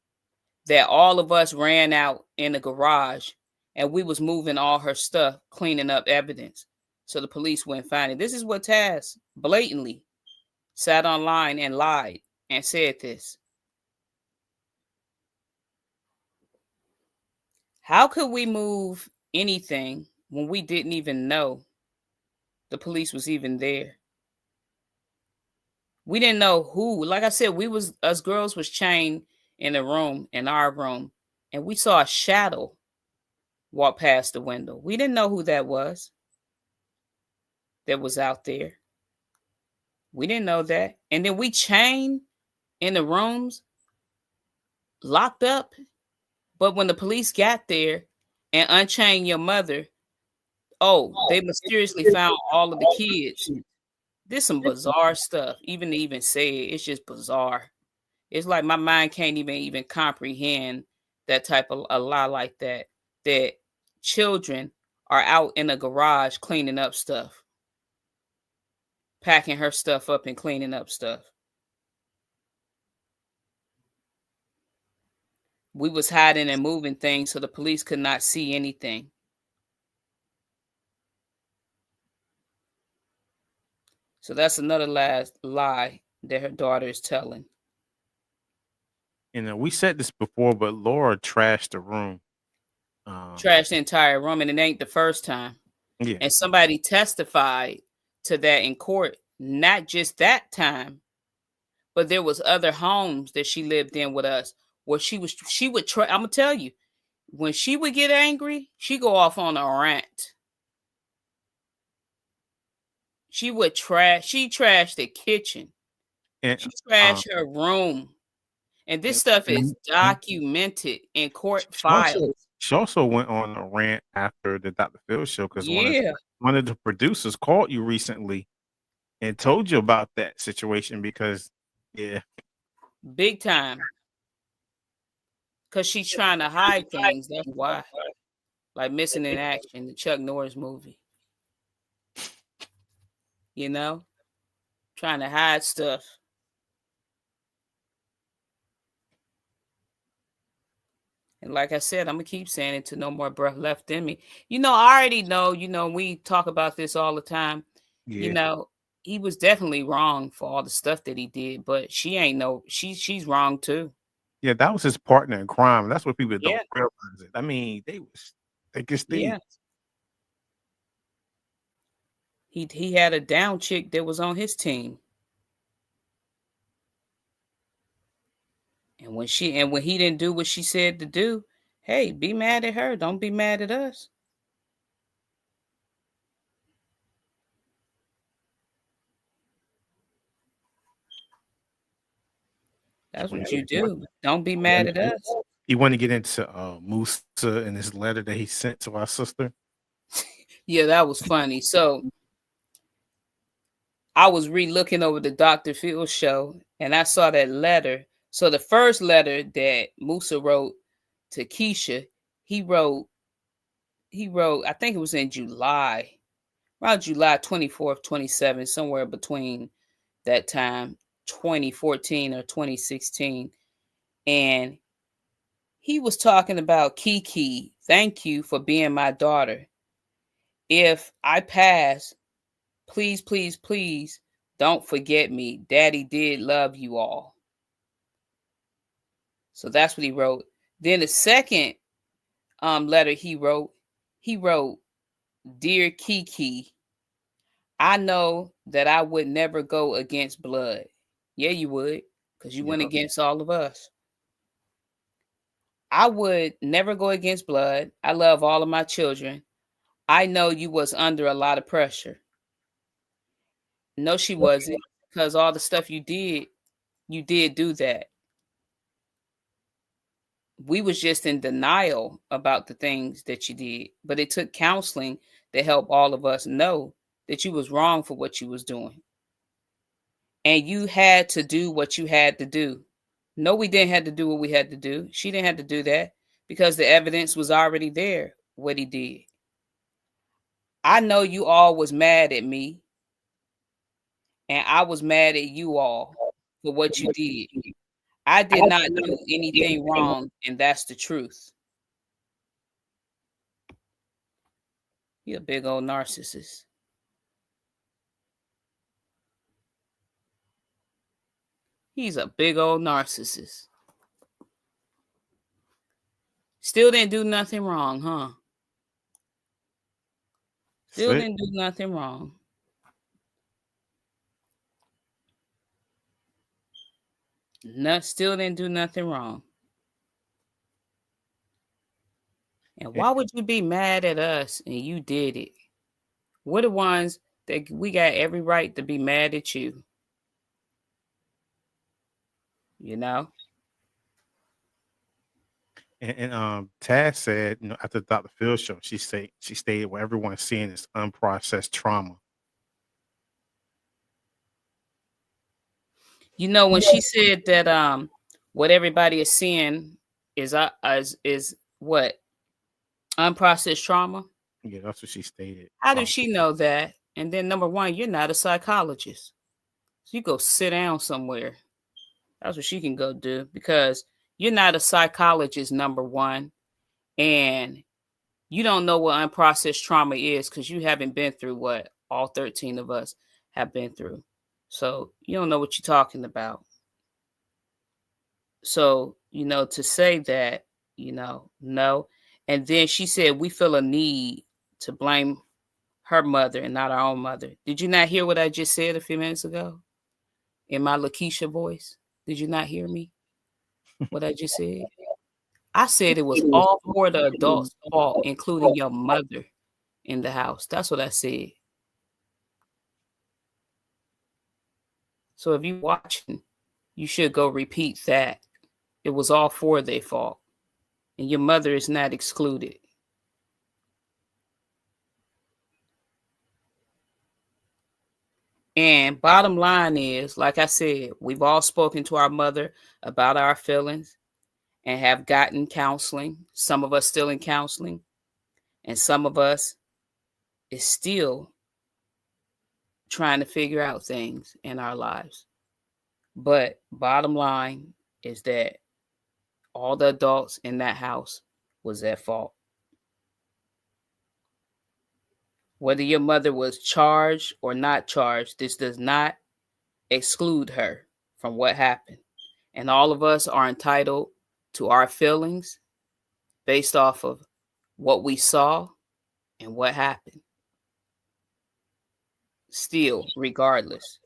that all of us ran out in the garage and we was moving all her stuff, cleaning up evidence. So the police wouldn't find it. This is what Taz blatantly sat online and lied and said this. How could we move anything when we didn't even know the police was even there? We didn't know who. Like I said, we was us girls was chained in a room, in our room, and we saw a shadow walk past the window. We didn't know who that was out there. We didn't know that. And then we chained in the rooms, locked up. But when the police got there and unchained your mother, oh, they mysteriously found all of the kids. There's some bizarre stuff. Even to even say it, it's just bizarre. It's like my mind can't even comprehend that type of a lie like that. That children are out in a garage cleaning up stuff. packing her stuff up and cleaning up stuff. We was hiding and moving things so the police could not see anything. So that's another last lie that her daughter is telling. We said this before, but Laura trashed the room. Trashed the entire room, and it ain't the first time. Yeah. And somebody testified to that in court, not just that time, but there was other homes that she lived in with us where she would try. I'm gonna tell you, when she would get angry, she go off on a rant. She trashed the kitchen. And She trashed her room. And this stuff is documented in court files. She also went on a rant after the Dr. Phil show because Yeah. one of the producers called you recently and told you about that situation because, yeah. Big time. Because she's trying to hide things. That's why. Like Missing in Action, the Chuck Norris movie. You know? Trying to hide stuff. And like I said, I'm going to keep saying it till no more breath left in me. I already know, we talk about this all the time. Yeah. He was definitely wrong for all the stuff that he did, but she's wrong too. Yeah, that was his partner in crime. That's what people don't Yeah. realize it. I mean, they was thick as thieves. Yeah. He had a down chick that was on his team. And when he didn't do what she said to do, hey, be mad at her. Don't be mad at us. That's what you do. Don't be mad at us. You want to get into Musa and his letter that he sent to our sister? Yeah, that was funny. So I was re-looking over the Dr. Phil show and I saw that letter. So the first letter that Musa wrote to Keisha, he wrote, I think it was in July, around July 24th, 27, somewhere between that time, 2014 or 2016. And he was talking about Kiki. Thank you for being my daughter. If I pass, please, please, please don't forget me. Daddy did love you all. So that's what he wrote. Then the second letter he wrote, Dear Kiki, I know that I would never go against blood. Yeah, you would, because you went against all of us. I would never go against blood. I love all of my children. I know you was under a lot of pressure. No, she wasn't, because all the stuff you did do that. We was just in denial about the things that you did, but it took counseling to help all of us know that you was wrong for what you was doing. And you had to do what you had to do. No, we didn't have to do what we had to do. She didn't have to do that because the evidence was already there, what he did. I know you all was mad at me, and I was mad at you all for what you did. I did not do anything wrong, and that's the truth. You're a big old narcissist. He's a big old narcissist. Still didn't do nothing wrong, huh? Still didn't do nothing wrong. Still didn't do nothing wrong. And why would you be mad at us and you did it? We're the ones that we got every right to be mad at you. You know? And Taz said, after the Dr. Phil show, she stated what everyone's seeing is unprocessed trauma. When she said that what everybody is seeing is what? Unprocessed trauma? Yeah, that's what she stated. How does she know that? And then number one, you're not a psychologist. So you go sit down somewhere. That's what she can go do because you're not a psychologist, number one. And you don't know what unprocessed trauma is because you haven't been through what all 13 of us have been through. So you don't know what you're talking about. So, to say that, no. And then she said, we feel a need to blame her mother and not our own mother. Did you not hear what I just said a few minutes ago in my Lakeisha voice? Did you not hear me? What I just said? I said it was all four of the adults' fault, including your mother in the house. That's what I said. So if you're watching, you should go repeat that. It was all four of their fault. And your mother is not excluded. And bottom line is, like I said, we've all spoken to our mother about our feelings and have gotten counseling. Some of us still in counseling, and some of us is still trying to figure out things in our lives. But bottom line is that all the adults in that house was at fault. Whether your mother was charged or not charged, this does not exclude her from what happened. And all of us are entitled to our feelings based off of what we saw and what happened. Still, regardless.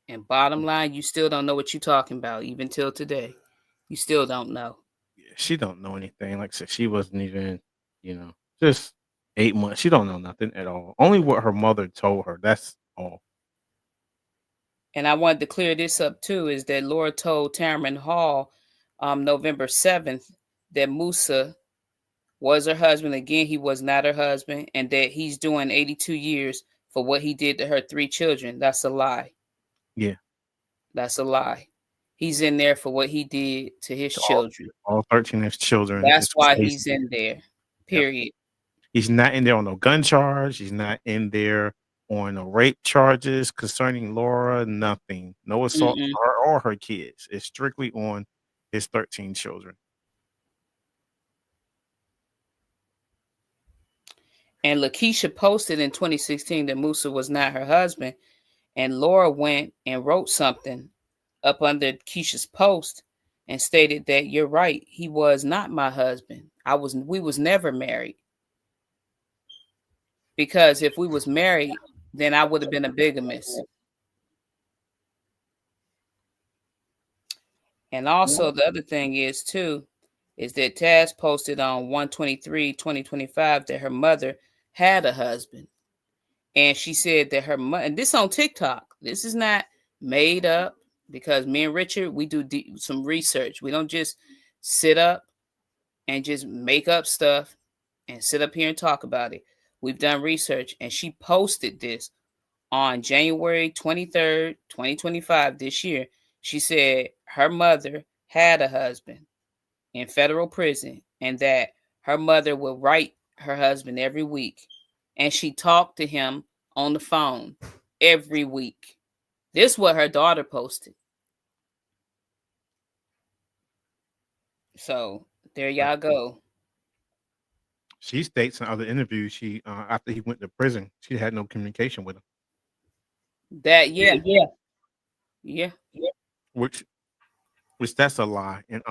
And bottom line, you still don't know what you're talking about, even till today. You still don't know. Yeah, she don't know anything. Like I said, she wasn't even, just 8 months. She don't know nothing at all. Only what her mother told her. That's all. And I wanted to clear this up too, is that Laura told Tamron Hall November 7th that Musa was her husband. Again, he was not her husband, and that he's doing 82 years for what he did to her 3 children. That's a lie. Yeah. That's a lie. He's in there for what he did to his To all, children. all 13 of his children That's is why crazy. he's in there. Yep. Period. He's not in there on no gun charge. He's not in there on no rape charges concerning Laura. Nothing. No assault Mm-mm. on her or her kids. It's strictly on his 13 children. And Lakeisha posted in 2016 that Musa was not her husband. And Laura went and wrote something up under Keisha's post and stated that you're right. He was not my husband. We was never married. Because if we was married, then I would have been a bigamist. And also the other thing is too, is that Taz posted on 1/23/2025 that her mother had a husband. And she said that her mother, and this on TikTok, this is not made up because me and Richard, we do some research. We don't just sit up and just make up stuff and sit up here and talk about it. We've done research, and she posted this on January 23rd, 2025, this year. She said her mother had a husband in federal prison and that her mother would write her husband every week. And she talked to him on the phone every week. This is what her daughter posted. So there y'all go. She states in other interviews she after he went to prison, she had no communication with him. That yeah. Which that's a lie. And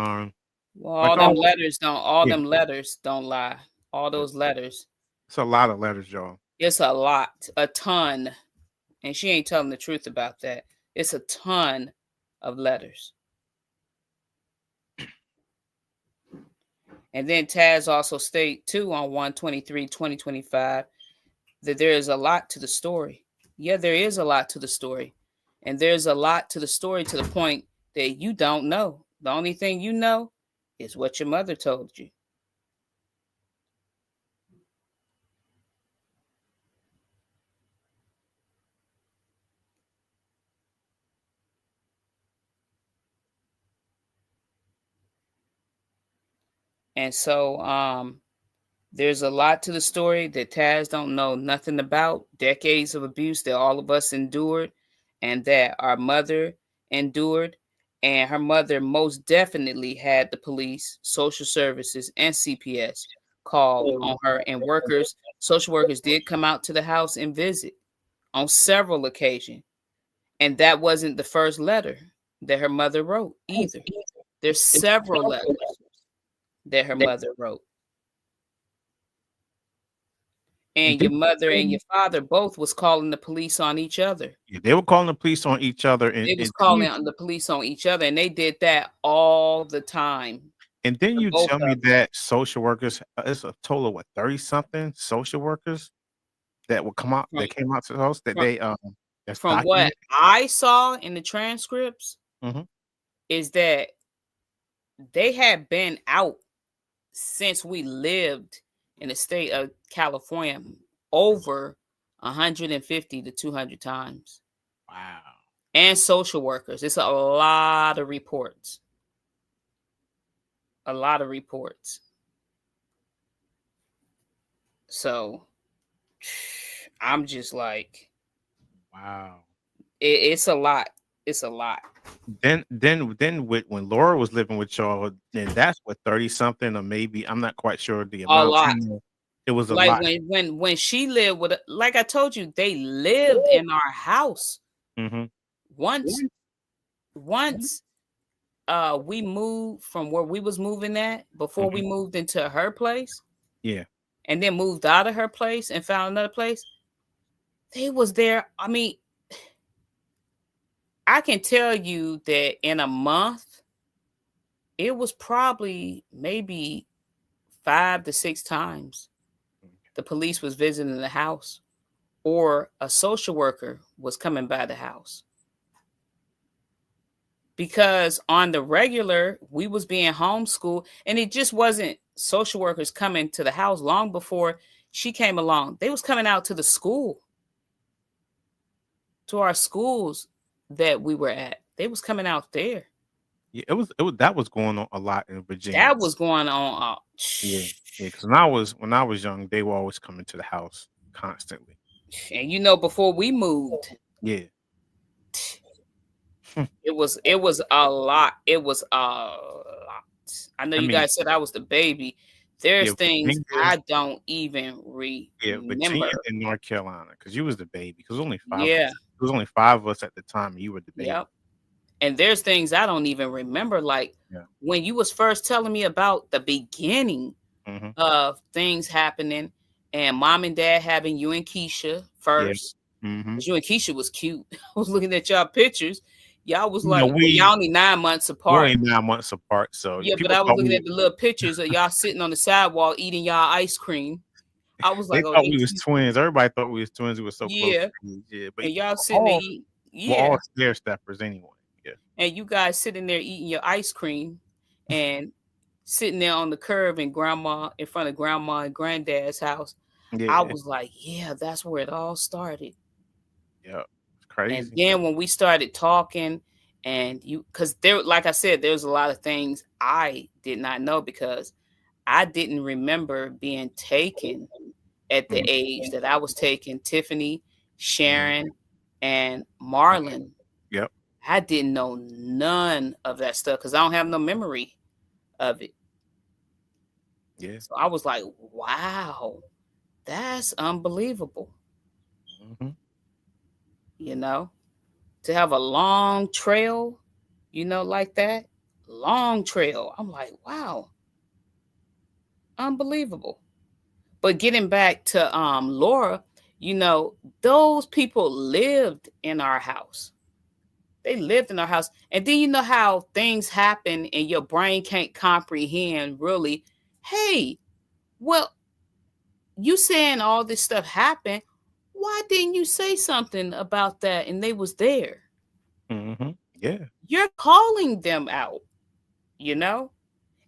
Well, like all them letters don't. All them letters don't lie. All those letters. It's a lot of letters, y'all. It's a lot, a ton, and she ain't telling the truth about that. It's a ton of letters. And then Taz also state too on 1/23/2025 that there is a lot to the story. Yeah, there is a lot to the story, and there's a lot to the story to the point that you don't know. The only thing you know is what your mother told you. And so there's a lot to the story that Taz don't know nothing about. Decades of abuse that all of us endured, and that our mother endured. And her mother most definitely had the police, social services, and CPS called on her. And workers, social workers did come out to the house and visit on several occasions. And that wasn't the first letter that her mother wrote either. There's several letters that her mother wrote. And And they, your mother and your father both was calling the police on each other. yeah, they were calling the police on each other, and, They was and then calling you on the police on each other, and they did that all the time. and then The you both tell me of them. that social workers, it's a total of what, 30 something social workers that will come out From that came out to the house that from that's from what documented. I saw in the transcripts Hmm. is that they had been out since we lived in the state of California over 150 to 200 times. Wow. And social workers. It's a lot of reports. A lot of reports. So I'm just like, Wow. it's a lot. It's a lot. Then with when Laura was living with y'all, then that's what, 30 something, or maybe I'm not quite sure the A amount. lot. It was a Like lot. when she lived with, like I told you, they lived in our house. Hmm. Once once we moved from where we was moving at before we Hmm. moved into her place, Yeah. and then moved out of her place and found another place. They was there. I mean, I can tell you that in a month, it was probably maybe 5 to 6 times the police was visiting the house, or a social worker was coming by the house. Because on the regular, we was being homeschooled, and it just wasn't social workers coming to the house. Long before she came along, they was coming out to the school, to our schools that we were at. They was coming out there. Yeah, it was that was going on a lot in Virginia. That was going on. Yeah, yeah. Because when I was young, they were always coming to the house constantly. And you know, before we moved, Yeah. it was a lot. It was a lot. I know I you mean, guys said I was the baby. There's yeah, things Virginia, I don't even yeah, Virginia remember. and North Carolina, because you was the baby. Because only five of Yeah. us. There was only five of us at the time, and you were the baby. Yep. And there's things I don't even remember. Like Yeah. when you was first telling me about the beginning Hmm. of things happening, and mom and dad having you and Keisha Yeah. first. Hmm. 'Cause you and Keisha was cute. I was looking at y'all pictures. Y'all was You know, like, well, y'all only 9 months we're apart. only 9 months apart, so Yeah, but people I was thought looking we at the little pictures of y'all sitting on the sidewalk eating y'all ice cream. I was they like, oh, thought they we was cute. twins. Everybody thought we was twins. We were so close Yeah. to age. Yeah, but And y'all we're sitting there all eating. we're all Yeah. stair steppers anyway. Yeah. And you guys sitting there eating your ice cream and sitting there on the curb in front of grandma and granddad's house. I Yeah. was like, yeah, that's where it all started. Yeah. It's And crazy. then when we started talking, and because there, like I said, there's a lot of things I did not know, because I didn't remember being taken at the Mhm. age that I was taking Tiffany, Mhm. Sharon, and Marlon. Yep. I didn't know none of that stuff because I don't have no memory of it. Yeah. So I was like, wow, that's unbelievable. Mhm. You know, to have a long trail, like that, long trail. I'm like, wow, unbelievable. But getting back to Laura, those people lived in our house. They lived in our house. And then you know how things happen and your brain can't comprehend really. Hey, well, you saying all this stuff happened. Why didn't you say something about that? And they was there. Mhm. Yeah. You're calling them out, you know?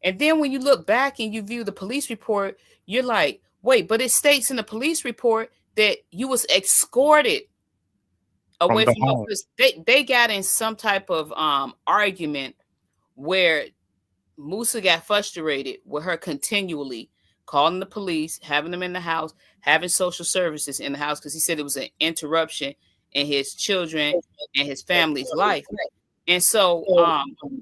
And then when you look back and you view the police report, you're like, wait, but it states in the police report that you was escorted From away the from home. because they got in some type of argument where Musa got frustrated with her continually calling the police, having them in the house, having social services in the house because he said it was an interruption in his children and his family's life. And so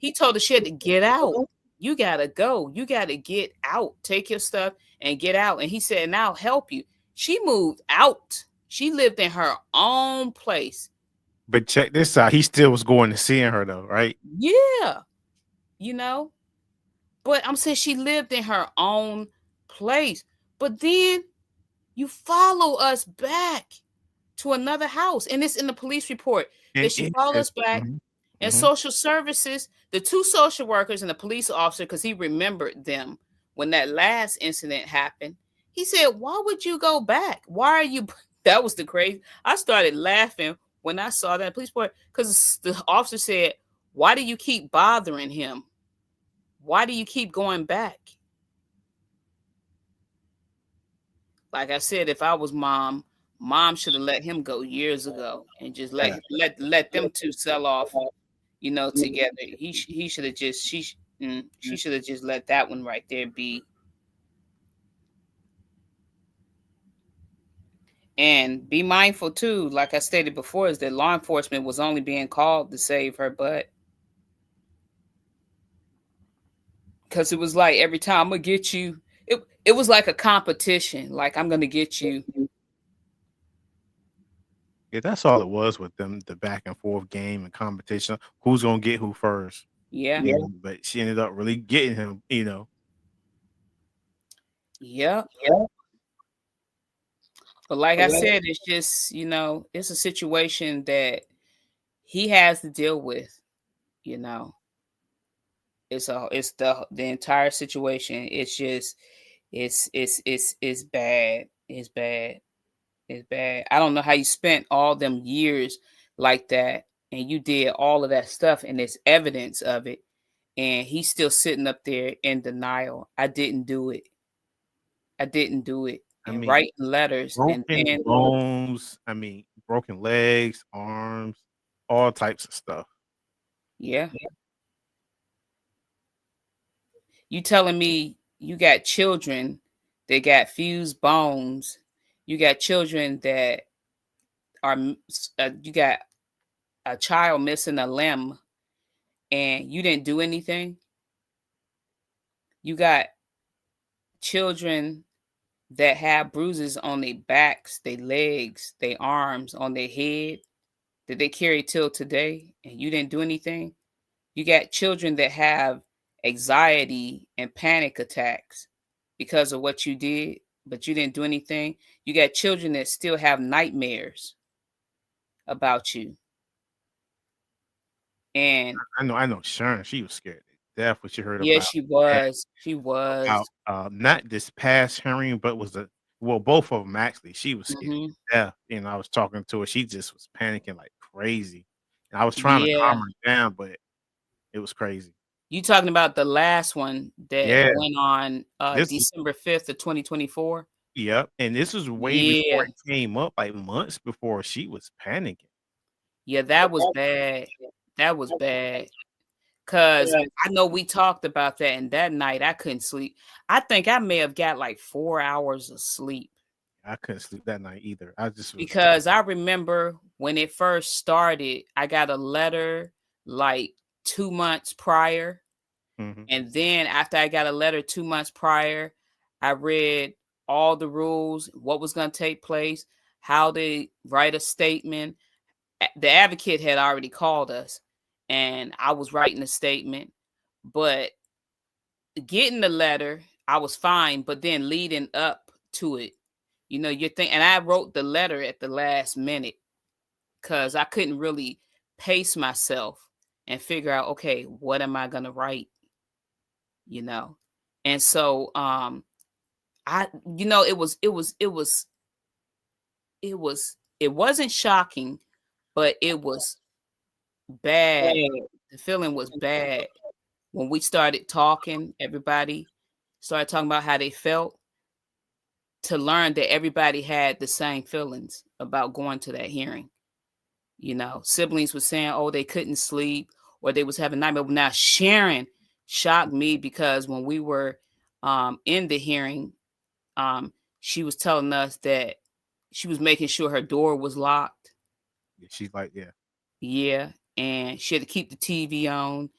he told her she had to get out. You gotta go. You gotta get out. Take your stuff and get out. And he said, and I'll help you. She moved out. She lived in her own place. But check this out. He still was going to seeing her though, right? Yeah. You know? But I'm saying she lived in her own place. But then you follow us back to another house. And it's in the police report And that she it followed says, us back. mhm, And mhm. social services, the two social workers and the police officer, because he remembered them when that last incident happened. He said, why would you go back? Why are you? That was the crazy. I started laughing when I saw that police report because the officer said, why do you keep bothering him? Why do you keep going back? Like I said, if I was mom should have let him go years ago and just Yeah. let them two sell off, together. He should have just she should have just let that one right there be. And be mindful too, like I stated before, is that law enforcement was only being called to save her butt. Because it was like every time I'm gonna get you, it was like a competition. Like I'm gonna get you. Yeah, that's all it was with them, the back and forth game and competition. Who's gonna get who first? Yeah. But she ended up really getting him. Yep. But like I said, it's just, it's a situation that he has to deal with, you know. It's the entire situation. It's just it's bad. It's bad. It's bad. I don't know how you spent all them years like that and you did all of that stuff and there's evidence of it and he's still sitting up there in denial. I didn't do it. I didn't do it. I And mean, writing letters and broken then bones, I mean, broken legs, arms, all types of stuff. yeah. You telling me you got children that got fused bones. You got children that are you got a child missing a limb and you didn't do anything. You got children that have bruises on their backs, their legs, their arms, on their head that they carry till today, and you didn't do anything. You got children that have anxiety and panic attacks because of what you did, but you didn't do anything. You got children that still have nightmares about you. And I know Sharon, she was scared to death when she heard yeah, about she that, was. She about was. not this past hearing, but was a well, both of them actually. She was scared Hmm. to death. I was talking to her. She just was panicking like crazy. And I was trying to Yeah. calm her down, but it was crazy. You talking about the last one that Yeah. went on This was December 5th of 2024? Yep. And this was way before Yeah. it came up, like months before she was panicking. Yeah, that was bad. That was bad. Cause I know we talked about that, and that night I couldn't sleep. I think I may have got like 4 hours of sleep I couldn't sleep that night either. I just was because I remember when it first started, I got a letter like 2 months prior. mhm. And then after I got a letter 2 months prior, I read all the rules, what was going to take place, how they write a statement. The advocate had already called us, and I was writing a statement. But getting the letter, I was fine. But then leading up to it, you're thinking, and I wrote the letter at the last minute because I couldn't really pace myself and figure out, okay, what am I going to write? You know, and so I it wasn't shocking, but it was bad. The feeling was bad when we started talking. Everybody started talking about how they felt, to learn that everybody had the same feelings about going to that hearing. Siblings were saying, oh, they couldn't sleep or they was having nightmare. Now Sharon, shocked me because when we were in the hearing, she was telling us that she was making sure her door was locked. Yeah, she's like, yeah, Yeah, and she had to keep the TV on,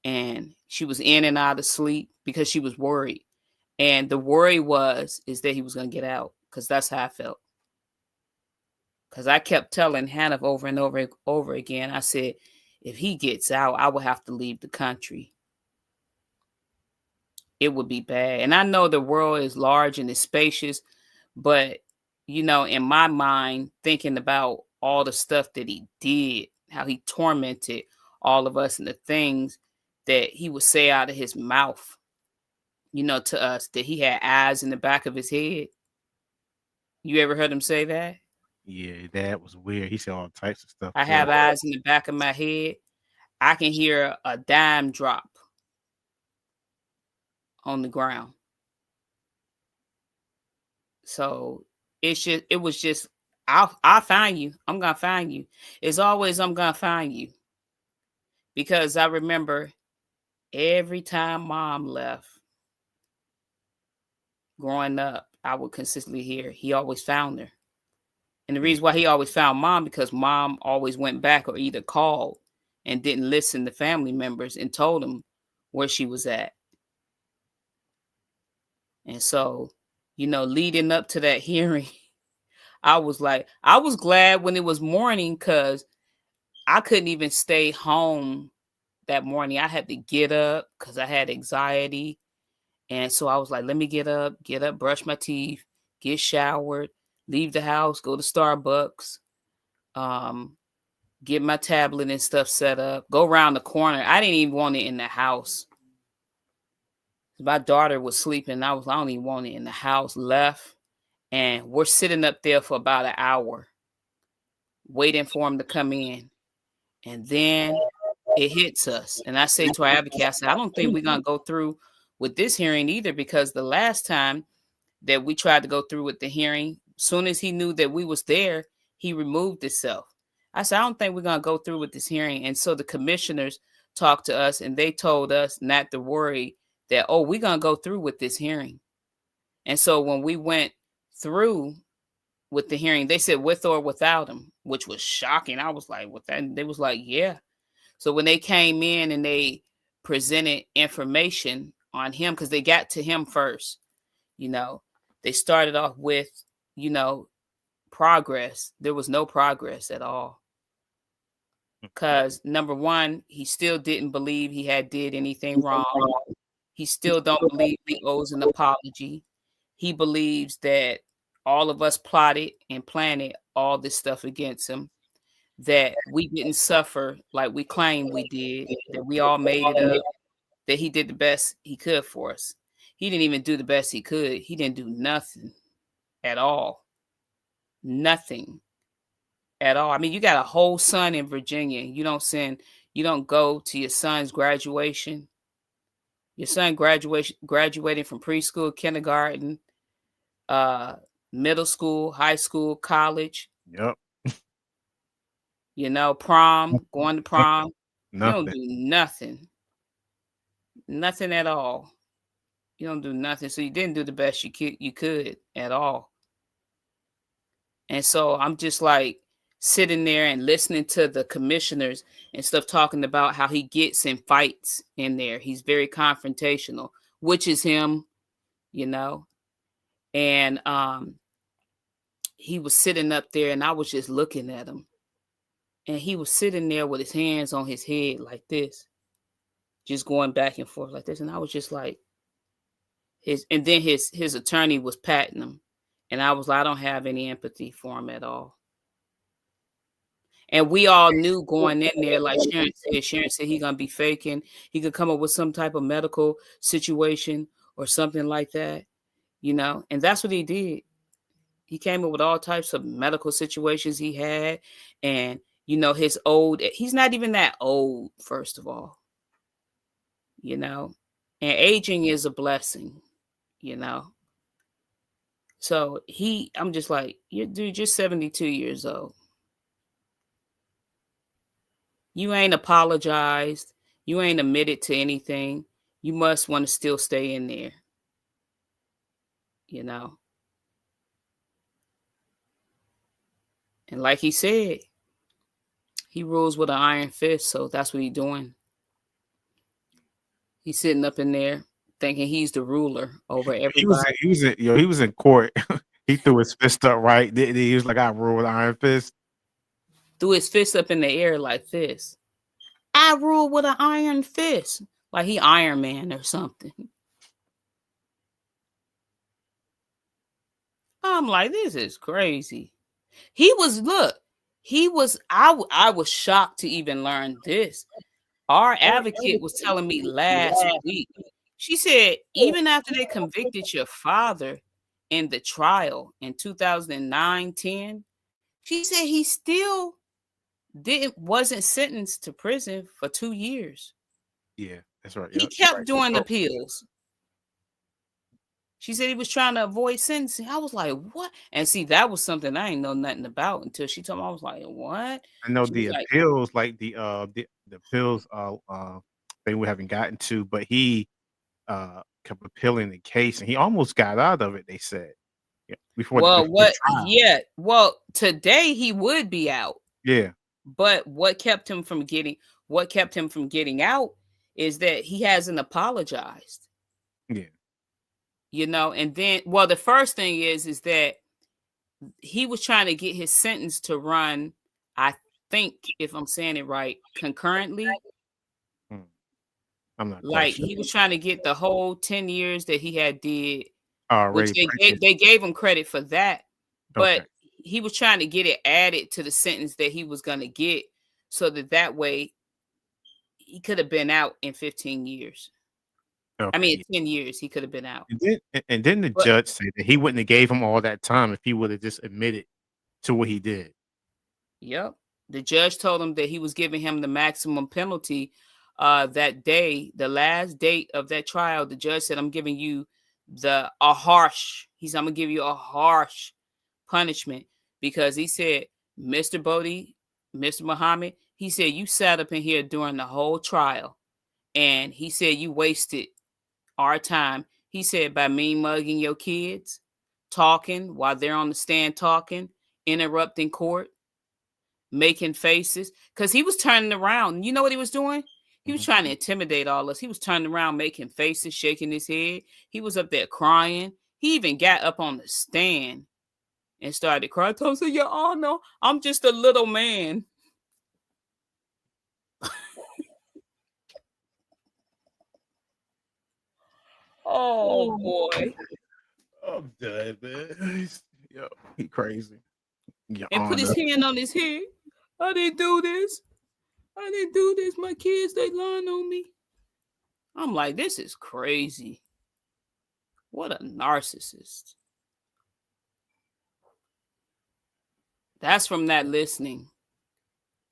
and she was in and out of sleep because she was worried. And the worry is that he was going to get out, because that's how I felt. Because I kept telling Hannah over and over again, I said, if he gets out, I will have to leave the country. It would be bad. And I know the world is large and it's spacious, but in my mind, thinking about all the stuff that he did, how he tormented all of us, and the things that he would say out of his mouth, to us, that he had eyes in the back of his head. You ever heard him say that? yeah. That was weird. He said all types of stuff I to have us. eyes in the back of my head. I can hear a dime drop on the ground. So it was just, I'll find you. I'm gonna find you. It's always, I'm gonna find you. Because I remember every time mom left growing up, I would consistently hear he always found her. And the Yeah, reason why he always found mom, because mom always went back or either called and didn't listen to family members and told them where she was at. And so, leading up to that hearing, I was glad when it was morning, because I couldn't even stay home that morning. I had to get up because I had anxiety. And so I was like, let me get up, brush my teeth, get showered, leave the house, go to Starbucks, get my tablet and stuff set up, go around the corner. I didn't even want it in the house. My daughter was sleeping. I don't even want it in the house. Left. And we're sitting up there for about an hour, waiting for him to come in. And then it hits us. And I say to our advocate, I said, I don't think we're going to go through with this hearing either, because the last time that we tried to go through with the hearing, soon as he knew that we was there, he removed himself. I said, I don't think we're going to go through with this hearing. And so the commissioners talked to us, and they told us not to worry, that, oh, we're going to go through with this hearing. And so when we went through with the hearing, they said with or without him, which was shocking. I was like, with that? And they was like, yeah. So when they came in and they presented information on him, because they got to him first, they started off with, progress. There was no progress at all. Because number one, he still didn't believe he had did anything wrong. He still don't believe he owes an apology. He believes that all of us plotted and planned all this stuff against him, that we didn't suffer like we claimed we did, that we all made it up, that he did the best he could for us. He didn't even do the best he could. He didn't do nothing at all. Nothing at all. I mean, you got a whole son in Virginia. You don't go to your son's graduation. Your son graduating from preschool, kindergarten, middle school, high school, college, yep. prom, going to prom. You don't Nothing. do nothing. Nothing at all. You don't do nothing. So you didn't do the best you could at all. And so I'm just like sitting there and listening to the commissioners and stuff talking about how he gets in fights in there. He's very confrontational, which is him, And he was sitting up there, and I was just looking at him. And he was sitting there with his hands on his head like this, just going back and forth like this. And I was just like, and then his attorney was patting him. And I was like, I don't have any empathy for him at all. And we all knew going in there, like Sharon said he's going to be faking. He could come up with some type of medical situation or something like that, And that's what he did. He came up with all types of medical situations he had. And, he's not even that old, first of all, And aging is a blessing, So I'm just like, you're 72 years old. You ain't apologized. You ain't admitted to anything. you must want to still stay in there, you know. And like he said, he rules with an iron fist, so that's what he's doing. He's sitting up in there thinking he's the ruler over everybody. He was in court. He threw his fist up, right? He was like, "I rule with iron fist." Threw his fist up in the air like this. I rule with an iron fist. Like he Iron Man or something. I'm like, this is crazy. He was, look, I was shocked to even learn this. Our advocate was telling me last week. She said, even after they convicted your father in the trial in 2009-10, she said he still wasn't sentenced to prison for 2 years. Yeah, that's right. He Yep, kept right. doing appeals. She said he was trying to avoid sentencing. I was like, what? And see, that was something I didn't know nothing about until she told me. I was like, what? I know She was the like, appeals, like the appeals, thing we haven't gotten to, but he kept appealing the case, and he almost got out of it. They said, yeah, before well, the what? trial. Yeah. Well, today he would be out. Yeah, But what kept him from getting out is that he hasn't apologized. yeah. You know, and then the first thing is that he was trying to get his sentence to run, I think, if I'm saying it right, concurrently. Hmm. I'm not quite Like sure. he was trying to get the whole 10 years that he had did, which Already they gave him credit for that, but okay. he was trying to get it added to the sentence that he was going to get, so that way he could have been out in 15 years. I Okay, mean, yeah. 10 years he could have been out. And then the But judge said that he wouldn't have gave him all that time if he would have just admitted to what he did. yep, the judge told him that he was giving him the maximum penalty. That day, the last date of that trial, the judge said, "I'm giving you a harsh." I'm gonna give you a harsh punishment, because he said, "Mr. Bodie, Mr. Muhammad," he said, "you sat up in here during the whole trial, and he said you wasted our time." He said, by me mugging your kids, talking while they're on the stand talking, interrupting court, making faces, because he was turning around. You know what he was doing? He was Mhm. trying to intimidate all us. He was turning around, making faces, shaking his head. He was up there crying. He even got up on the stand and started crying. I said, "Your Honor, I'm just a little man." Oh Oh, boy. I'm done, man. Yo, he crazy. Your And put his Honor. hand on his head. I didn't do this. I didn't do this. My kids, they lying on me. I'm like, this is crazy. What a narcissist. That's from that listening.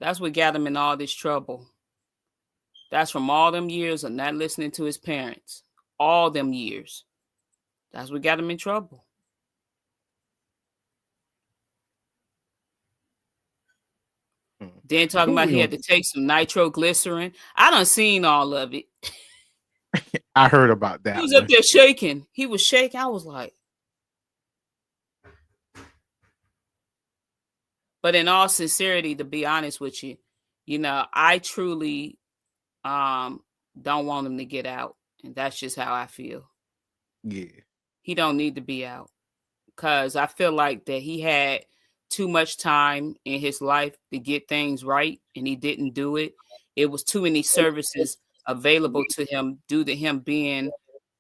That's what got him in all this trouble. That's from all them years of not listening to his parents. All them years. That's what got him in trouble. Then talking Who about we he on? had to take some nitroglycerin. I done seen all of it. I heard about He that was up one. there shaking. He was shaking. I was like, but in all sincerity, to be honest with you, I truly don't want him to get out. And that's just how I feel. Yeah. He don't need to be out, because I feel like that he had too much time in his life to get things right, and he didn't do it. It was too many services available to him due to him being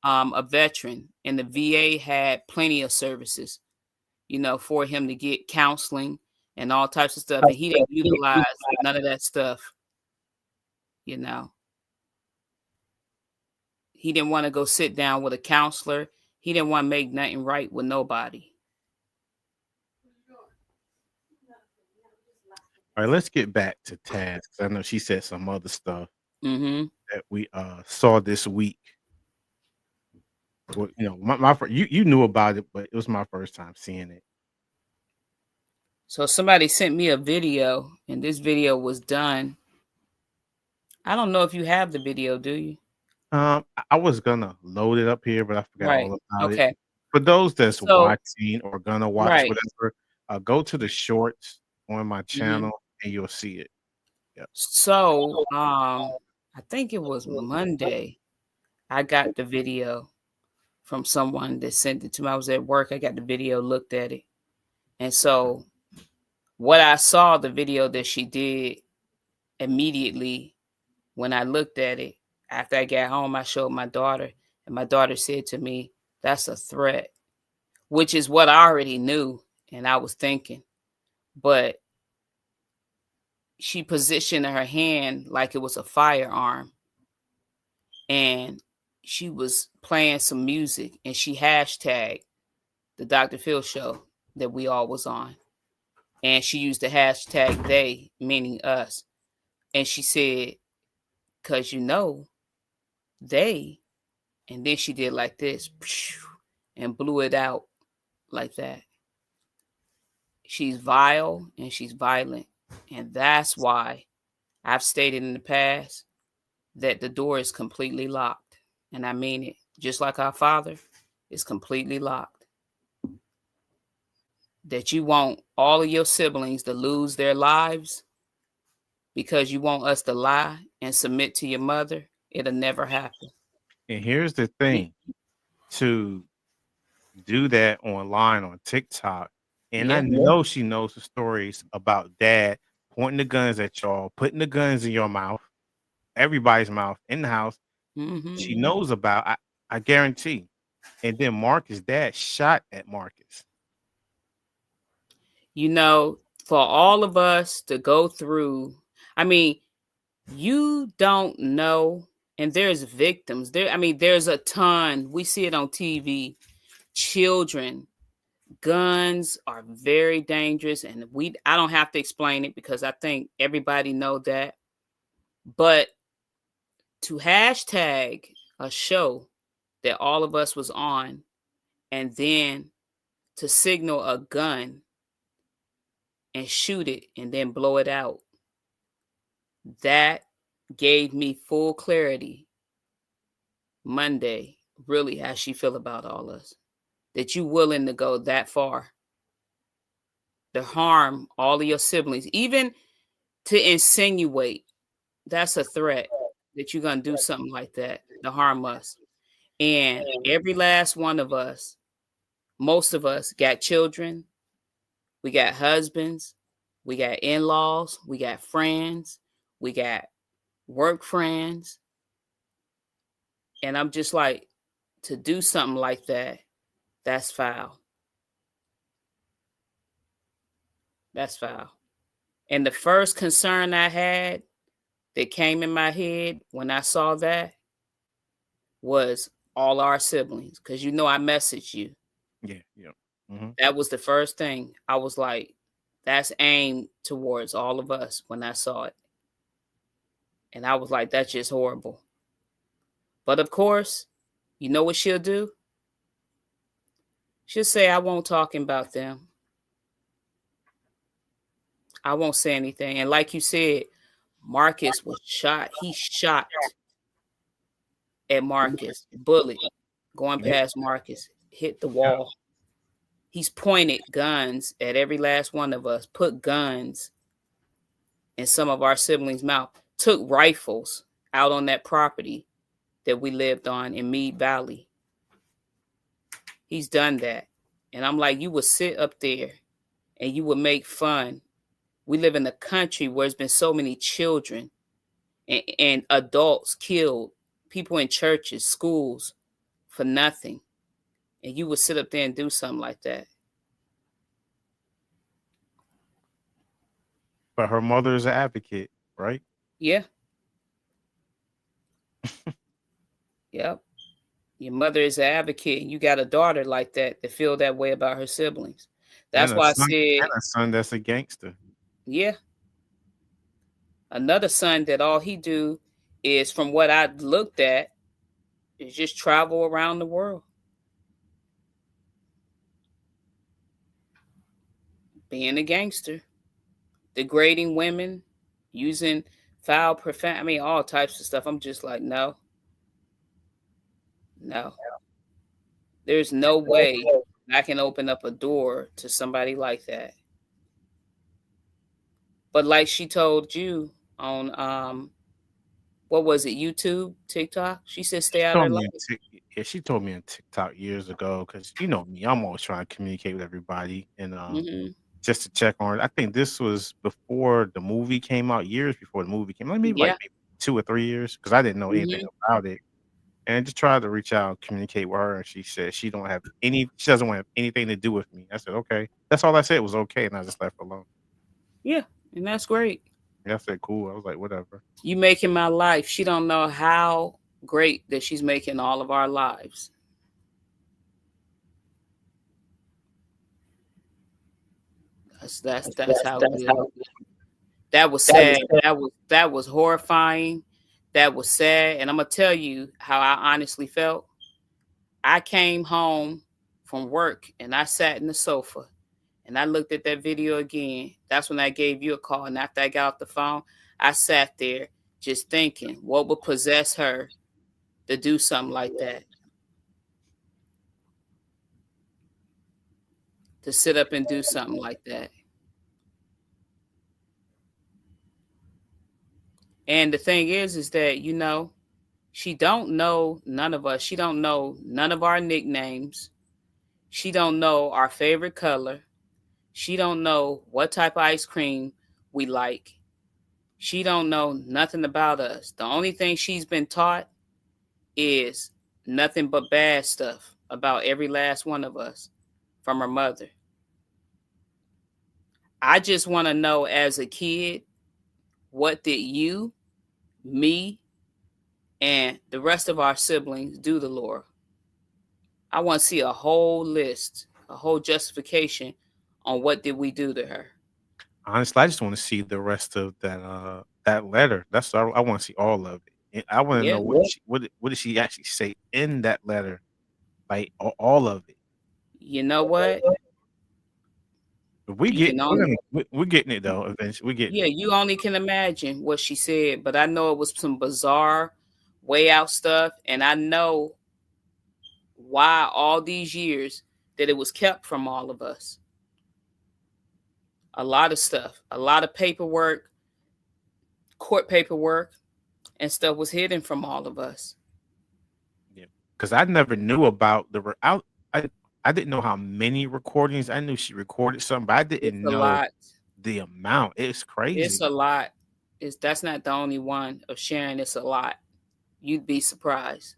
a veteran, and the VA had plenty of services, for him to get counseling and all types of stuff, and he didn't utilize none of that stuff. You know, he didn't want to go sit down with a counselor. He didn't want to make nothing right with nobody. All right, let's get back to Taz, 'cause I know she said some other stuff Mm-hmm. that we saw this week. Well, you knew about it, but it was my first time seeing it. So somebody sent me a video, and this video was done. I don't know if you have the video, do you? I was gonna load it up here, but I forgot Right. all about it. Okay. For those that's So, watching or gonna watch right. whatever, go to the shorts on my Hmm. channel and you'll see it. Yep. So, I think it was Monday. I got the video from someone that sent it to me. I was at work. I got the video, looked at it. And so what I saw, the video that she did immediately when I looked at it, after I got home, I showed my daughter, and my daughter said to me, "That's a threat," which is what I already knew and I was thinking. But she positioned her hand like it was a firearm, and she was playing some music, and she hashtagged the Dr. Phil show that we all was on. And she used the hashtag they, meaning us. And she said, "Cause they," and then she did like this and blew it out like that. She's vile and she's violent. And that's why I've stated in the past that the door is completely locked. And I mean it. Just like our Father is completely locked. That you want all of your siblings to lose their lives because you want us to lie and submit to your mother, it'll never happen. And here's the Be- thing, to do that online on TikTok, and I Yeah. know she knows the stories about dad pointing the guns at y'all, putting the guns in your mouth, everybody's mouth in the house. Hmm. She knows about, I guarantee. And then Marcus' dad shot at Marcus. For all of us to go through, I mean, you don't know, and there's victims. There's a ton. We see it on TV. Children, guns are very dangerous, and I don't have to explain it because I think everybody know that. But to hashtag a show that all of us was on, and then to signal a gun and shoot it and then blow it out, that gave me full clarity Monday, really, how she feel about all us. That you willing to go that far to harm all of your siblings, even to insinuate that's a threat that you're gonna do something like that to harm us. And every last one of us, most of us got children, we got husbands, we got in-laws, we got friends, we got work friends. And I'm just like, to do something like that, that's foul. That's foul. And the first concern I had that came in my head when I saw that was all our siblings. Because I messaged you. Yeah, yeah. Hmm. That was the first thing. I was like, that's aimed towards all of us when I saw it. And I was like, that's just horrible. But of course, you know what she'll do? She'll say, I won't talk about them. I won't say anything. And like you said, Marcus was shot. He shot at Marcus. Bullet going Yep. past Marcus, hit the wall. He's pointed guns at every last one of us, put guns in some of our siblings' mouth, took rifles out on that property that we lived on in Mead Valley. He's done that. And I'm like, you would sit up there and you would make fun. We live in a country where there's been so many children and adults killed, people in churches, schools for nothing. And you would sit up there and do something like that. But her mother is an advocate, right? Yeah. Yep. Your mother is an advocate, and you got a daughter like that feel that way about her siblings. And That's why I said, a son that's a gangster. yeah, another son that all he do is, from what I looked at, is just travel around the world, being a gangster, degrading women, using foul profanity, all types of stuff. I'm just like, no. No, there's no way I can open up a door to somebody like that. But like she told you on what was it, YouTube, TikTok? She said stay She out of her told life. me yeah, she told me on TikTok years ago because you know me, I'm always trying to communicate with everybody and Hmm. just to check on it. I think this was before the movie came out, years before the movie came out, Yeah. maybe 2 or 3 years because I didn't know anything Hmm. about it. And I just tried to reach out, communicate with her, and she said she doesn't want to have anything to do with me. I said, okay. That's all I said was okay, and I just left her alone. Yeah, and that's great. Yeah, I said, cool. I was like, whatever. You making my life. She don't know how great that she's making all of our lives. That's how good. That was sad. That was horrifying. That was sad. And I'm gonna tell you how I honestly felt. I came home from work and I sat in the sofa and I looked at that video again. That's when I gave you a call. And after I got off the phone, I sat there just thinking, what would possess her to do something like that? To sit up and do something like that. And the thing is that, she don't know none of us. She don't know none of our nicknames. She don't know our favorite color. She don't know what type of ice cream we like. She don't know nothing about us. The only thing she's been taught is nothing but bad stuff about every last one of us from her mother. I just want to know as a kid, what did you, me, and the rest of our siblings do to Laura? I want to see a whole list, a whole justification on what did we do to her. Honestly, I just want to see the rest of that letter. That's all, I want to see all of it. And I want to Yeah, know what did she actually say in that letter, like all of it. you know what? If we You get, can only we're getting it though. Eventually, we're getting Yeah, it. you only can imagine what she said, but I know it was some bizarre, way out stuff, and I know why all these years that it was kept from all of us. A lot of stuff, a lot of paperwork, court paperwork, and stuff was hidden from all of us. Yeah, because I never knew about I I didn't know how many recordings. I knew she recorded something, but I It's didn't a know lot. the amount. It's It's crazy. a lot. That's not the only one of sharing. It's a lot. You'd be surprised.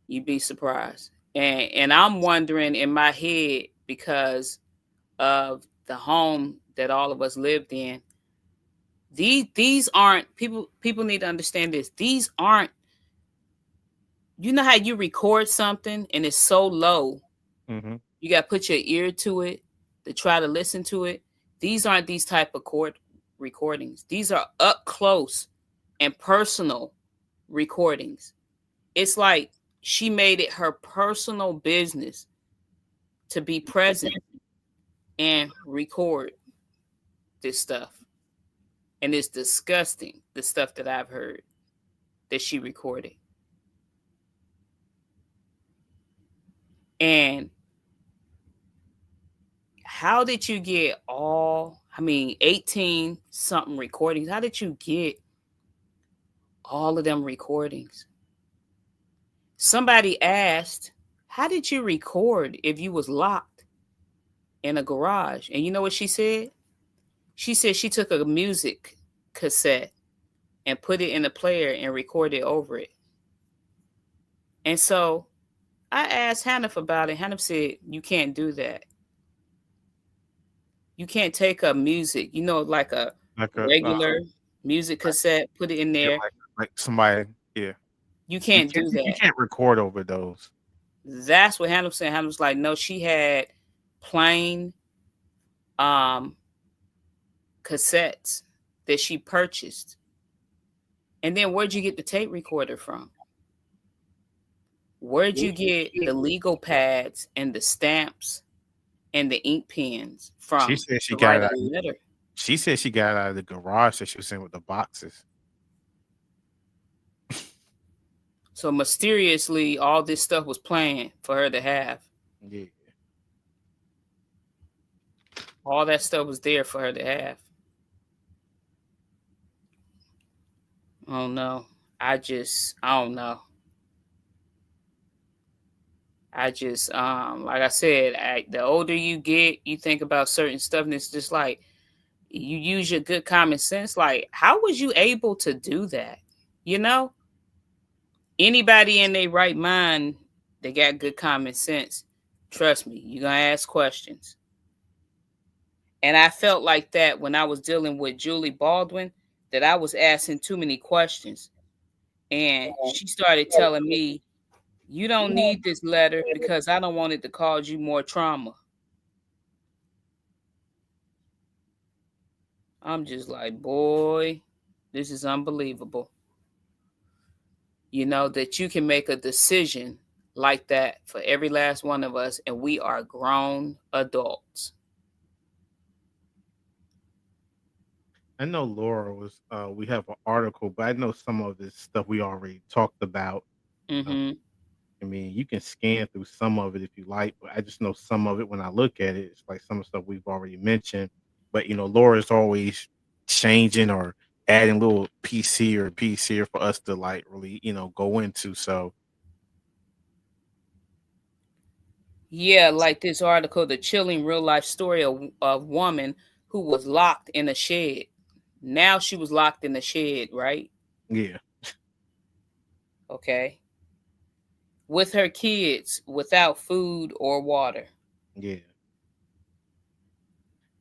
You'd be surprised. And I'm wondering in my head because of the home that all of us lived in. These aren't people need to understand this. These aren't, you know how you record something and it's so low. Hmm. You got to put your ear to it to try to listen to it. These aren't these type of court recordings. These are up close and personal recordings. It's like she made it her personal business to be present and record this stuff. And it's disgusting, the stuff that I've heard that she recorded. And how did you get 18 something recordings? How did you get all of them recordings? Somebody asked, how did you record if you was locked in a garage? And you know what she said? She said she took a music cassette and put it in a player and recorded over it. And so I asked Hannah about it. Hannah said, you can't do that. You can't take a music, like a Like a regular music like, cassette, put it in yeah, there. like somebody. Yeah, You can't do you that. can't record over those. That's what Hannah said. Hannah was like, no, she had plain um cassettes that she purchased. And then where'd you get the tape recorder from? Where'd you get the legal pads and the stamps and the ink pens She from said she to got write it a out. letter? She said she got it out of the garage that she was in with the boxes. So mysteriously, all this stuff was planned for her to have. Yeah. All that stuff was there for her to have. I don't know. I don't know. Like I said, the older you get, you think about certain stuff, and it's just like you use your good common sense. Like, how was you able to do that? You know, anybody in their right mind, they got good common sense. Trust me, you're gonna ask questions. And I felt like that when I was dealing with Julie Baldwin, that I was asking too many questions. And she started telling me, you don't need this letter because I don't want it to cause you more trauma. I'm just like, boy, this is unbelievable. You know, that you can make a decision like that for every last one of us, and we are grown adults. I know Laura was. We have an article, but I know some of this stuff we already talked about. Uh, Mm-hmm. I mean, you can scan through some of it if you like, but I just know some of it when I look at it, it's like some of the stuff we've already mentioned. But Laura's always changing or adding little PC or piece here for us to like really, go into. So Yeah, like this article, the chilling real life story of a woman who was locked in a shed. Now she was locked in the shed, right? yeah, Okay. With her kids without food or water. yeah.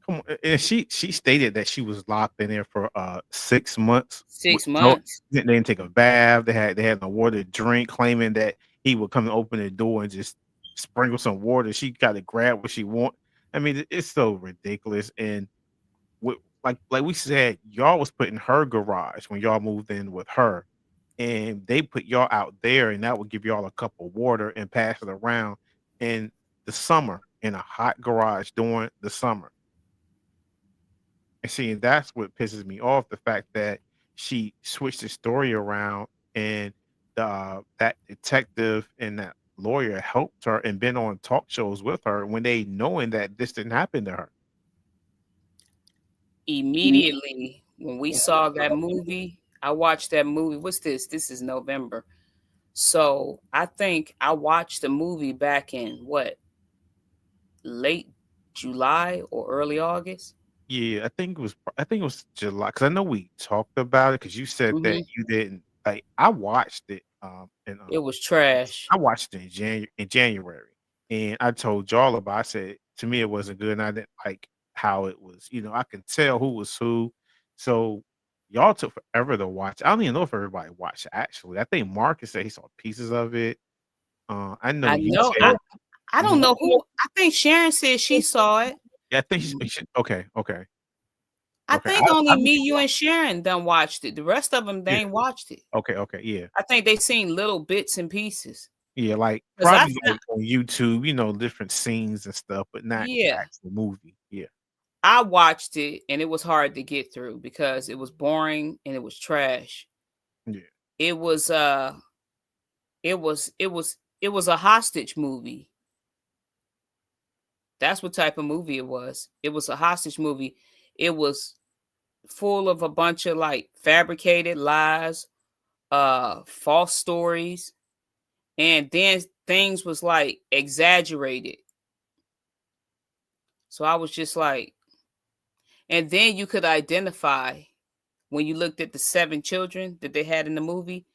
Come on, and she stated that she was locked in there for 6 months with Six no. months. They didn't take a bath. They had no water to drink, claiming that he would come and open the door and just sprinkle some water. She got to grab what she want. I mean, it's so ridiculous. And like we said, y'all was put in her garage when y'all moved in with her, and they put y'all out there, and that would give y'all a cup of water and pass it around in the summer in a hot garage during the summer. And see, and that's what pisses me off, the fact that she switched the story around, and that detective and that lawyer helped her and been on talk shows with her when they knowing that this didn't happen to her. Immediately when we saw that movie, I watched that movie. What's this? This is November. So I think I watched the movie back in what, late July or early August. Yeah, I think it was July, because I know we talked about it because you said that Hmm. you didn't like. I watched it, and It was trash. I watched it in January, and I told y'all about. I said to me it wasn't good, and I didn't like how it was. I can tell who was who. So y'all took forever to watch. I don't even know if everybody watched it, actually. I think Marcus said he saw pieces of it. I know I you know. said. I don't Mhm. know who. I think Sharon said she saw it. Yeah, I think okay, okay, I okay. think I only didn't me, even you, watch and Sharon done watched it. The rest of them, they it. ain't watched it. Yeah. Okay, okay, yeah. I think they seen little bits and pieces. Yeah, like Cause I probably found, like on YouTube, different scenes and stuff, but not the yeah, actual movie. Yeah, I watched it and it was hard to get through because it was boring and it was trash. yeah, It was it was a hostage movie. That's what type of movie it was. It was a hostage movie. It was full of a bunch of like fabricated lies, false stories, and then things was like exaggerated. So I was just like, and then you could identify when you looked at the seven children that they had in the movie,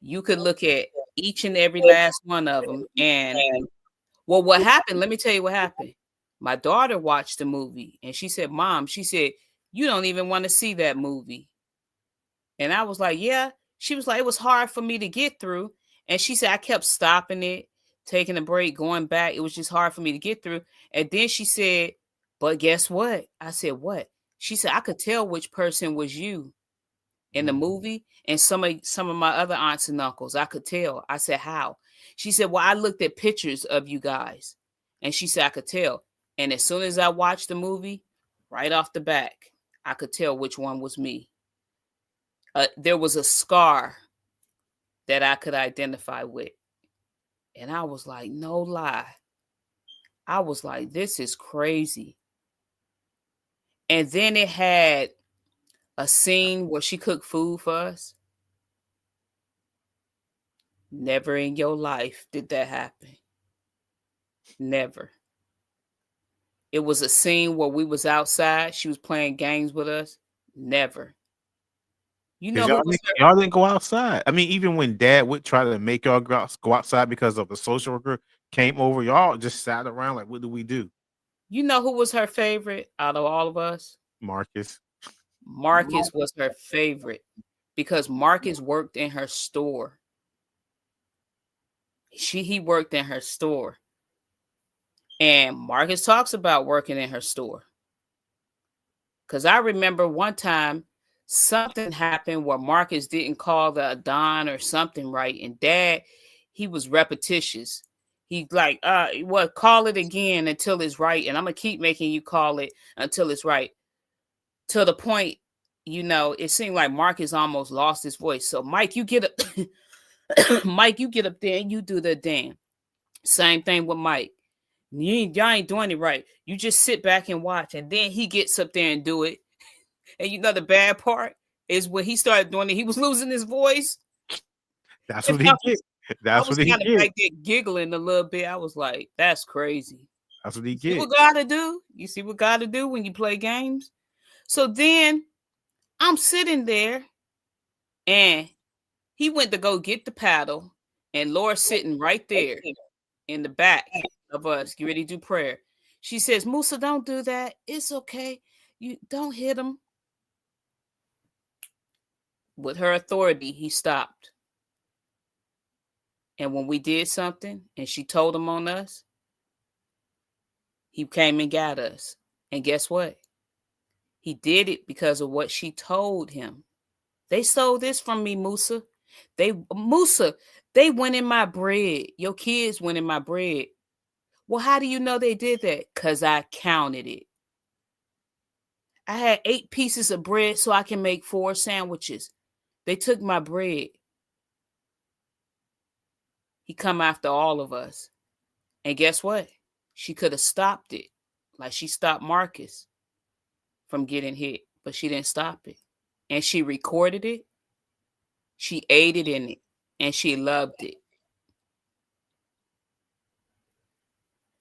you could look at each and every last one of them. And well, what happened? Let me tell you what happened. My daughter watched the movie and she said, Mom, she said, you don't even want to see that movie. And I was like, yeah. She was like, it was hard for me to get through. And she said, I kept stopping it, taking a break, going back. It was just hard for me to get through. And then she said, but guess what? I said, what? She said, I could tell which person was you in the mm, movie, and some of my other aunts and uncles. I could tell. I said, how? She said, well, I looked at pictures of you guys. And she said, I could tell. And as soon as I watched the movie, right off the back, I could tell which one was me. There was a scar that I could identify with. And I was like, no lie. I was like, this is crazy. And then it had a scene where she cooked food for us. Never in your life did that happen. Never. It was a scene where we was outside. She was playing games with us. Never. You Cause know who was her? y'all didn't go outside. I mean, even when Dad would try to make y'all go outside because of the social worker came over, y'all just sat around like, what do we do? You know who was her favorite out of all of us? Marcus. Marcus was her favorite because Marcus worked in her store. He worked in her store. And Marcus talks about working in her store. Because I remember one time something happened where Marcus didn't call the Don or something right. And Dad, he was repetitious. He's like, well, call it again until it's right. And I'm going to keep making you call it until it's right. To the point, it seemed like Marcus almost lost his voice. So Mike, you get up. Mike, you get up there and you do the damn. Same thing with Mike. Y'all ain't doing it right. You just sit back and watch. And then he gets up there and do it. And the bad part is when he started doing it, he was losing his voice. That's And what he did. I That's was what he kind of did. back there giggling a little bit. I was like, that's crazy. That's what he See did. what God to do? You see what God to do when you play games? So then I'm sitting there and he went to go get the paddle and Laura's sitting right there in the back of us, get ready to do prayer. She says, Musa, don't do that. It's okay. You don't hit him. With her authority, he stopped. And when we did something and she told him on us, he came and got us. And guess what? He did it because of what she told him. They stole this from me, Musa. They went in my bread. Your kids went in my bread. Well, how do you know they did that? Because I counted it. I had 8 pieces of bread so I can make 4 sandwiches. They took my bread. He come after all of us. And guess what? She could have stopped it. Like she stopped Marcus from getting hit, but she didn't stop it. And she recorded it. She aided in it. And she loved it.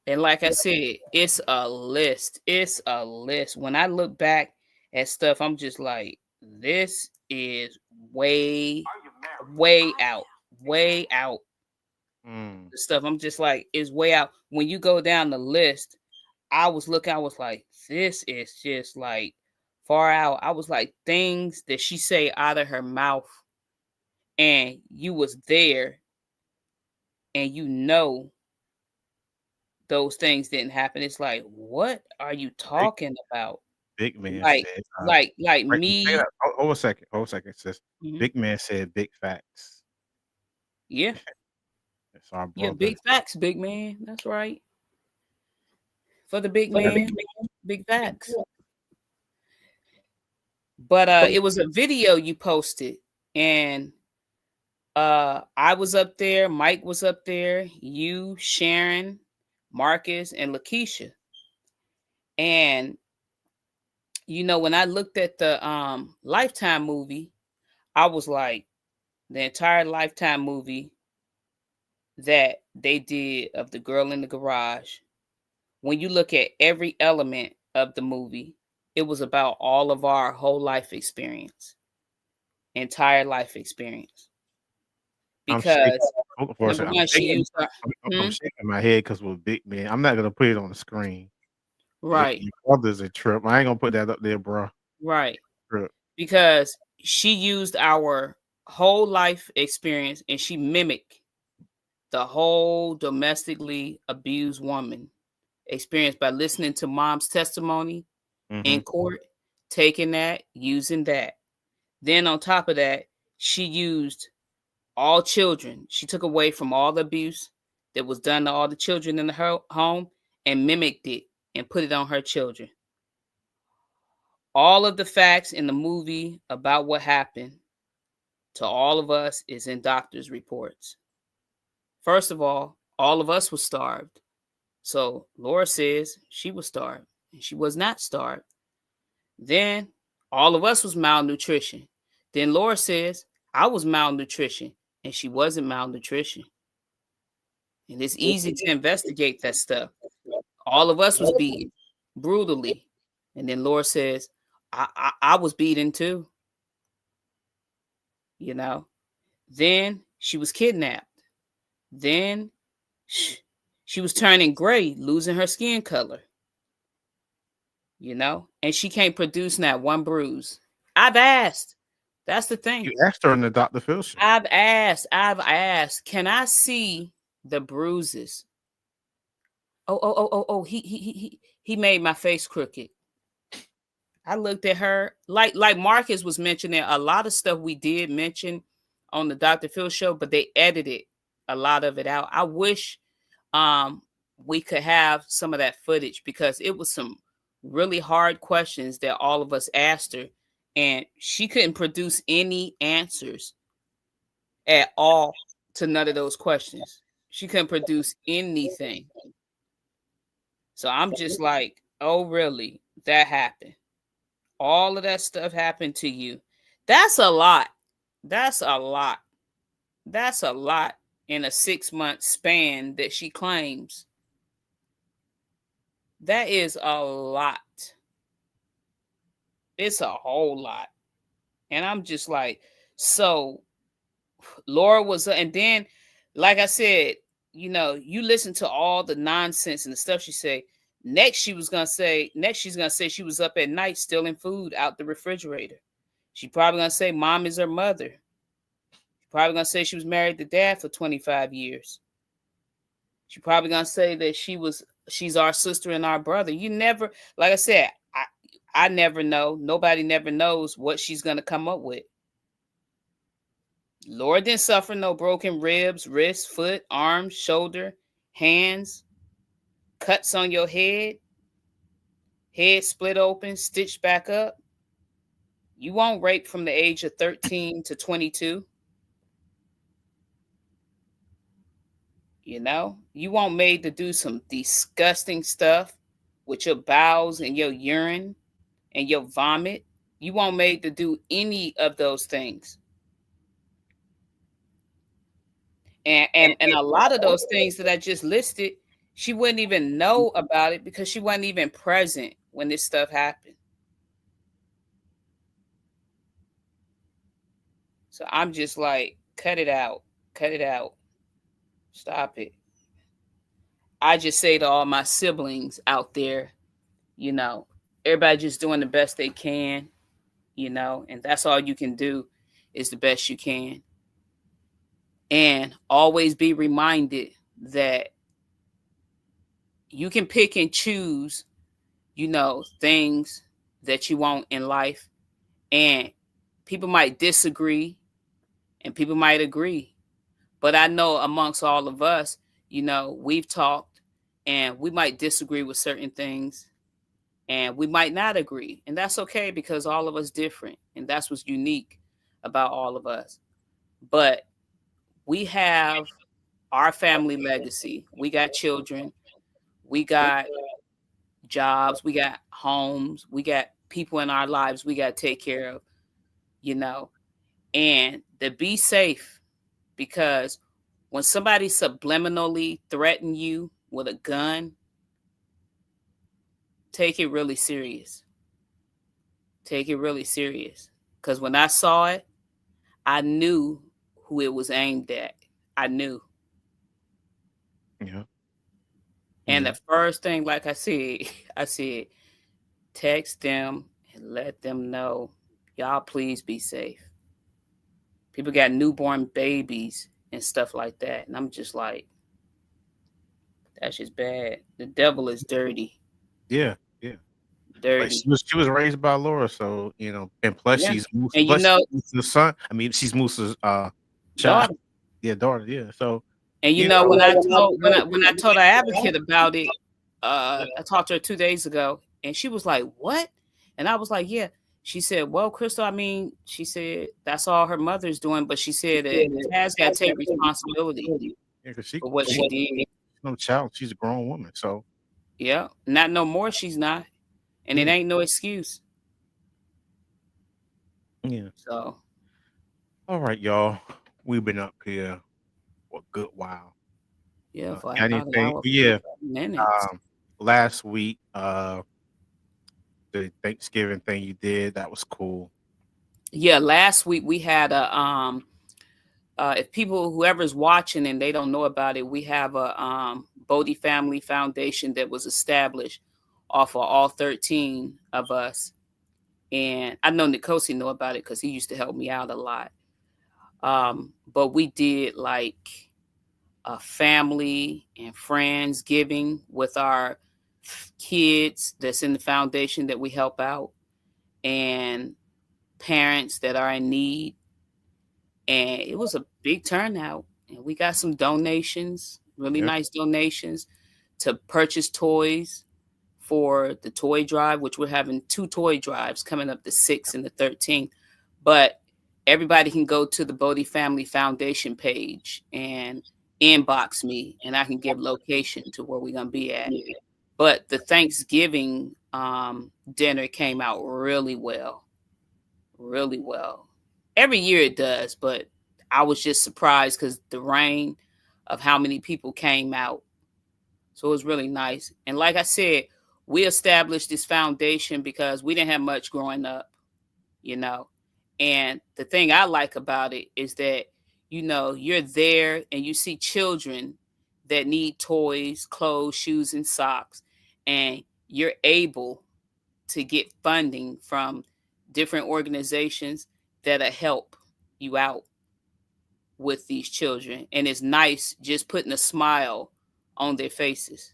And like I said, it's a list. It's a list. When I look back at stuff, I'm just like, this is way, way out. Way out. The stuff, I'm just like, it's way out. When you go down the list, I was like, this is just like far out. I was like, things that she say out of her mouth, and you was there, and those things didn't happen. It's like, what are you talking about? Big man Like, said, like right, me. hold a second, sis. Mhm. Big man said big facts. Yeah. That's our Yeah, brother. big facts, big man. That's right. For the big man, big facts. But it was a video you posted, and I was up there, Mike was up there, you, Sharon, Marcus, and Lakeisha. And when I looked at the Lifetime movie, I was like, the entire Lifetime movie that they did of the girl in the garage, when you look at every element of the movie, it was about all of our whole life experience, entire life experience. I'm shaking. Because Hold on for a number second. one, she used her. I'm shaking my head because with big man, I'm not gonna put it on the screen. Right. Your brother's a trip. I ain't gonna put that up there, bro. Right. Trip. Because she used our whole life experience and she mimicked the whole domestically abused woman experience by listening to mom's testimony in court, taking that, using that. Then on top of that, she used all children. She took away from all the abuse that was done to all the children in her home and mimicked it and put it on her children. All of the facts in the movie about what happened to all of us is in doctor's reports. First of all of us was starved. So Laura says she was starved, and she was not starved. Then all of us was malnutrition. Then Laura says I was malnutrition, and she wasn't malnutrition. And it's easy to investigate that stuff. All of us was beaten brutally. And then Laura says, I was beaten too. You know. Then she was kidnapped. Then she was turning gray, losing her skin color. You know, and she can't produce not one bruise. I've asked. That's the thing. You asked her in the Dr. Phil show. I've asked. Can I see the bruises? Oh. He made my face crooked. I looked at her like Marcus was mentioning a lot of stuff we did mention on the Dr. Phil show, but they edited a lot of it out. I wish we could have some of that footage because it was some really hard questions that all of us asked her, and she couldn't produce any answers at all to none of those questions. She couldn't produce anything. So I'm just like, oh, really? That happened? All of that stuff happened to you? That's a lot. That's a lot. That's a lot in a 6-month span that she claims. That is a lot. It's a whole lot. And I'm just like, so Laura was, and then, like I said, you know, you listen to all the nonsense and the stuff she said. Next, she's gonna say she was up at night stealing food out the refrigerator. She's probably gonna say mom is her mother. She's probably gonna say she was married to dad for 25 years. She's probably gonna say that she's our sister and our brother. You never, like I said, I never know. Nobody never knows what she's gonna come up with. Laura didn't suffer no broken ribs, wrist, foot, arms, shoulder, hands, cuts on your head split open, stitched back up. You won't rape from the age of 13 to 22. You know, you won't made to do some disgusting stuff with your bowels and your urine and your vomit. You won't made to do any of those things. And a lot of those things that I just listed, she wouldn't even know about it because she wasn't even present when this stuff happened. So I'm just like, cut it out. Cut it out. Stop it. I just say to all my siblings out there, you know, everybody just doing the best they can, you know, and that's all you can do is the best you can. And always be reminded that you can pick and choose, you know, things that you want in life. And people might disagree and people might agree. But I know amongst all of us, you know, we've talked and we might disagree with certain things and we might not agree. And that's okay because all of us different. And that's what's unique about all of us. But we have our family legacy. We got children. We got jobs. We got homes. We got people in our lives we got to take care of, you know, and to be safe, because when somebody subliminally threaten you with a gun, take it really serious. Take it really serious. Because when I saw it, I knew who it was aimed at. I knew. Yeah. And the first thing, like I said, text them and let them know, y'all please be safe. People got newborn babies and stuff like that. And I'm just like, that's just bad. The devil is dirty. Yeah. Dirty. Like she was raised by Laura, so you know, and plus she's Musa, and you know, Musa's son. I mean, she's Musa's child. Daughter. Yeah, daughter. Yeah. So, and you know, when I told our advocate about it, I talked to her 2 days ago, and she was like, "What?" And I was like, "Yeah." She said, "Well, Crystal, I mean," she said, "that's all her mother's doing," but she said that Taz got to take responsibility Yeah, because she for what she did. no child. She's a grown woman. So Yeah, not no more. She's not, and it yeah, ain't no excuse. yeah. So All right, y'all. We've been up here for a good while. yeah, for Got about an anything? hour, Yeah. 45 minutes. Last week, the Thanksgiving thing you did, that was cool. Yeah, last week we had a if people whoever's watching and they don't know about it, we have a Bodie Family Foundation that was established off of all 13 of us. And I know Nikosi know about it because he used to help me out a lot. But we did like a family and friends giving with our kids that's in the foundation that we help out, and parents that are in need. And it was a big turnout. And we got some donations, really Yeah. nice donations to purchase toys for the toy drive, which we're having 2 toy drives coming up the 6th and the 13th. But everybody can go to the Bodie Family Foundation page and inbox me, and I can give location to where we're going to be at. But the Thanksgiving dinner came out really well, really well. Every year it does, but I was just surprised because the rain of how many people came out. So it was really nice. And like I said, we established this foundation because we didn't have much growing up, you know. And the thing I like about it is that, you're there and you see children that need toys, clothes, shoes, and socks. And you're able to get funding from different organizations that'll help you out with these children. And it's nice just putting a smile on their faces.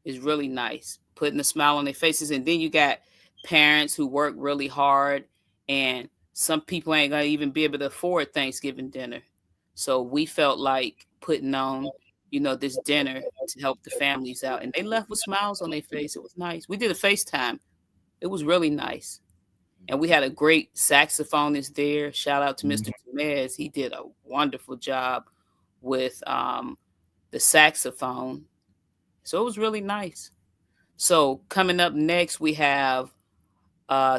It's really nice putting a smile on their faces. And then you got parents who work really hard, and some people ain't gonna even be able to afford Thanksgiving dinner. So we felt like putting on, this dinner to help the families out. And they left with smiles on their face. It was nice. We did a FaceTime. It was really nice. And we had a great saxophonist there. Shout out to Mr. Mhm. Gomez. He did a wonderful job with the saxophone. So it was really nice. So coming up next, we have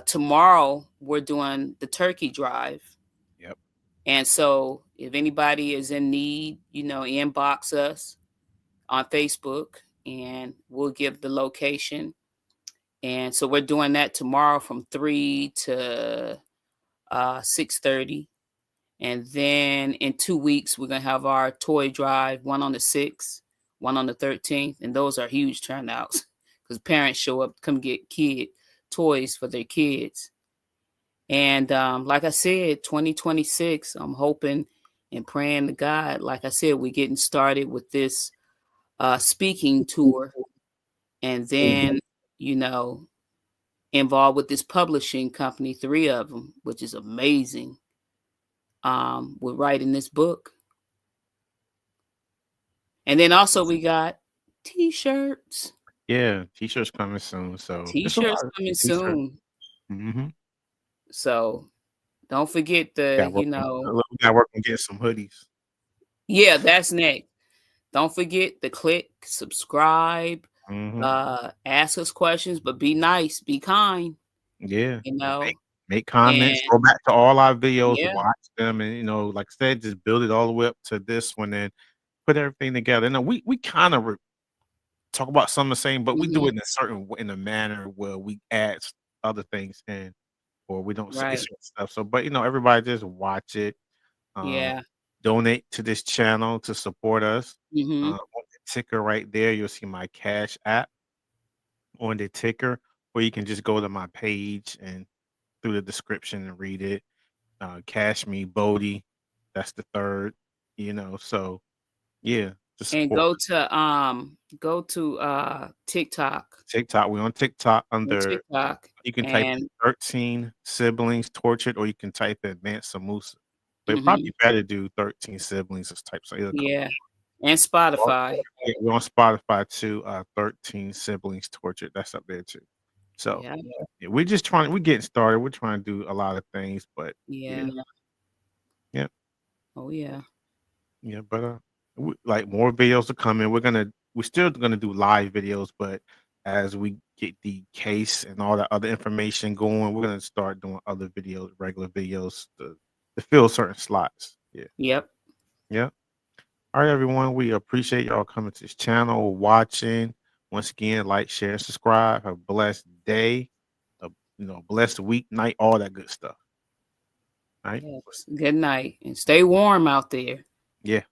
tomorrow we're doing the turkey drive. Yep. And so if anybody is in need, inbox us on Facebook and we'll give the location. And so we're doing that tomorrow from 3 to 6:30. And then in 2 weeks, we're going to have our toy drive, one on the 6th, one on the 13th. And those are huge turnouts because parents show up, come get toys for their kids. And like I said, 2026, I'm hoping and praying to God. Like I said, we're getting started with this speaking tour. And then, you know, involved with this publishing company, 3 of them, which is amazing. We're writing this book. And then also we got t-shirts. Yeah. T-shirts coming soon. So it's a T-shirts lot of coming t-shirts. soon. Mm-hmm. So don't forget Got work on, we got work on getting some hoodies. yeah, that's next. Don't forget to click subscribe, Mm-hmm. ask us questions, but be nice, be kind, Yeah. you And know. make And comments. Go back to all our videos, yeah, watch them, and like I said, just build it all the way up to this one, and put everything together. And we kind of talk about some of the same, but we do mhm, it in a certain in a manner where we add other things in, or we don't say right. certain stuff. So, but everybody just watch it. Um, Yeah. donate to this channel to support us. Mhm. On the ticker right there, you'll see my Cash App on the ticker, or you can just go to my page and through the description and read it. Cash Me Bodie, that's the third. So yeah, to And support go to TikTok. TikTok. We're on TikTok On under. TikTok You can type in and 13 siblings tortured, or you can type in Advanced Samusa. But it'd probably mhm, be better to do 13 siblings as type, so it'll come. yeah. And Well, Spotify. yeah, we're on Spotify too. 13 siblings tortured. That's up there too. So Yeah. yeah, we're getting started. We're trying to do a lot of things, but yeah, Yeah. yeah, Oh yeah. yeah. But like more videos are coming. We're still gonna do live videos, but as we get the case and all that other information going, we're gonna start doing other videos, regular videos to fill certain slots. Yeah, Yep. yeah. All right, everyone. We appreciate y'all coming to this channel, watching. Once again, like, share, and subscribe. Have a blessed day, a blessed week, night, all that good stuff. All right. Yes. Good night and stay warm out there. Yeah.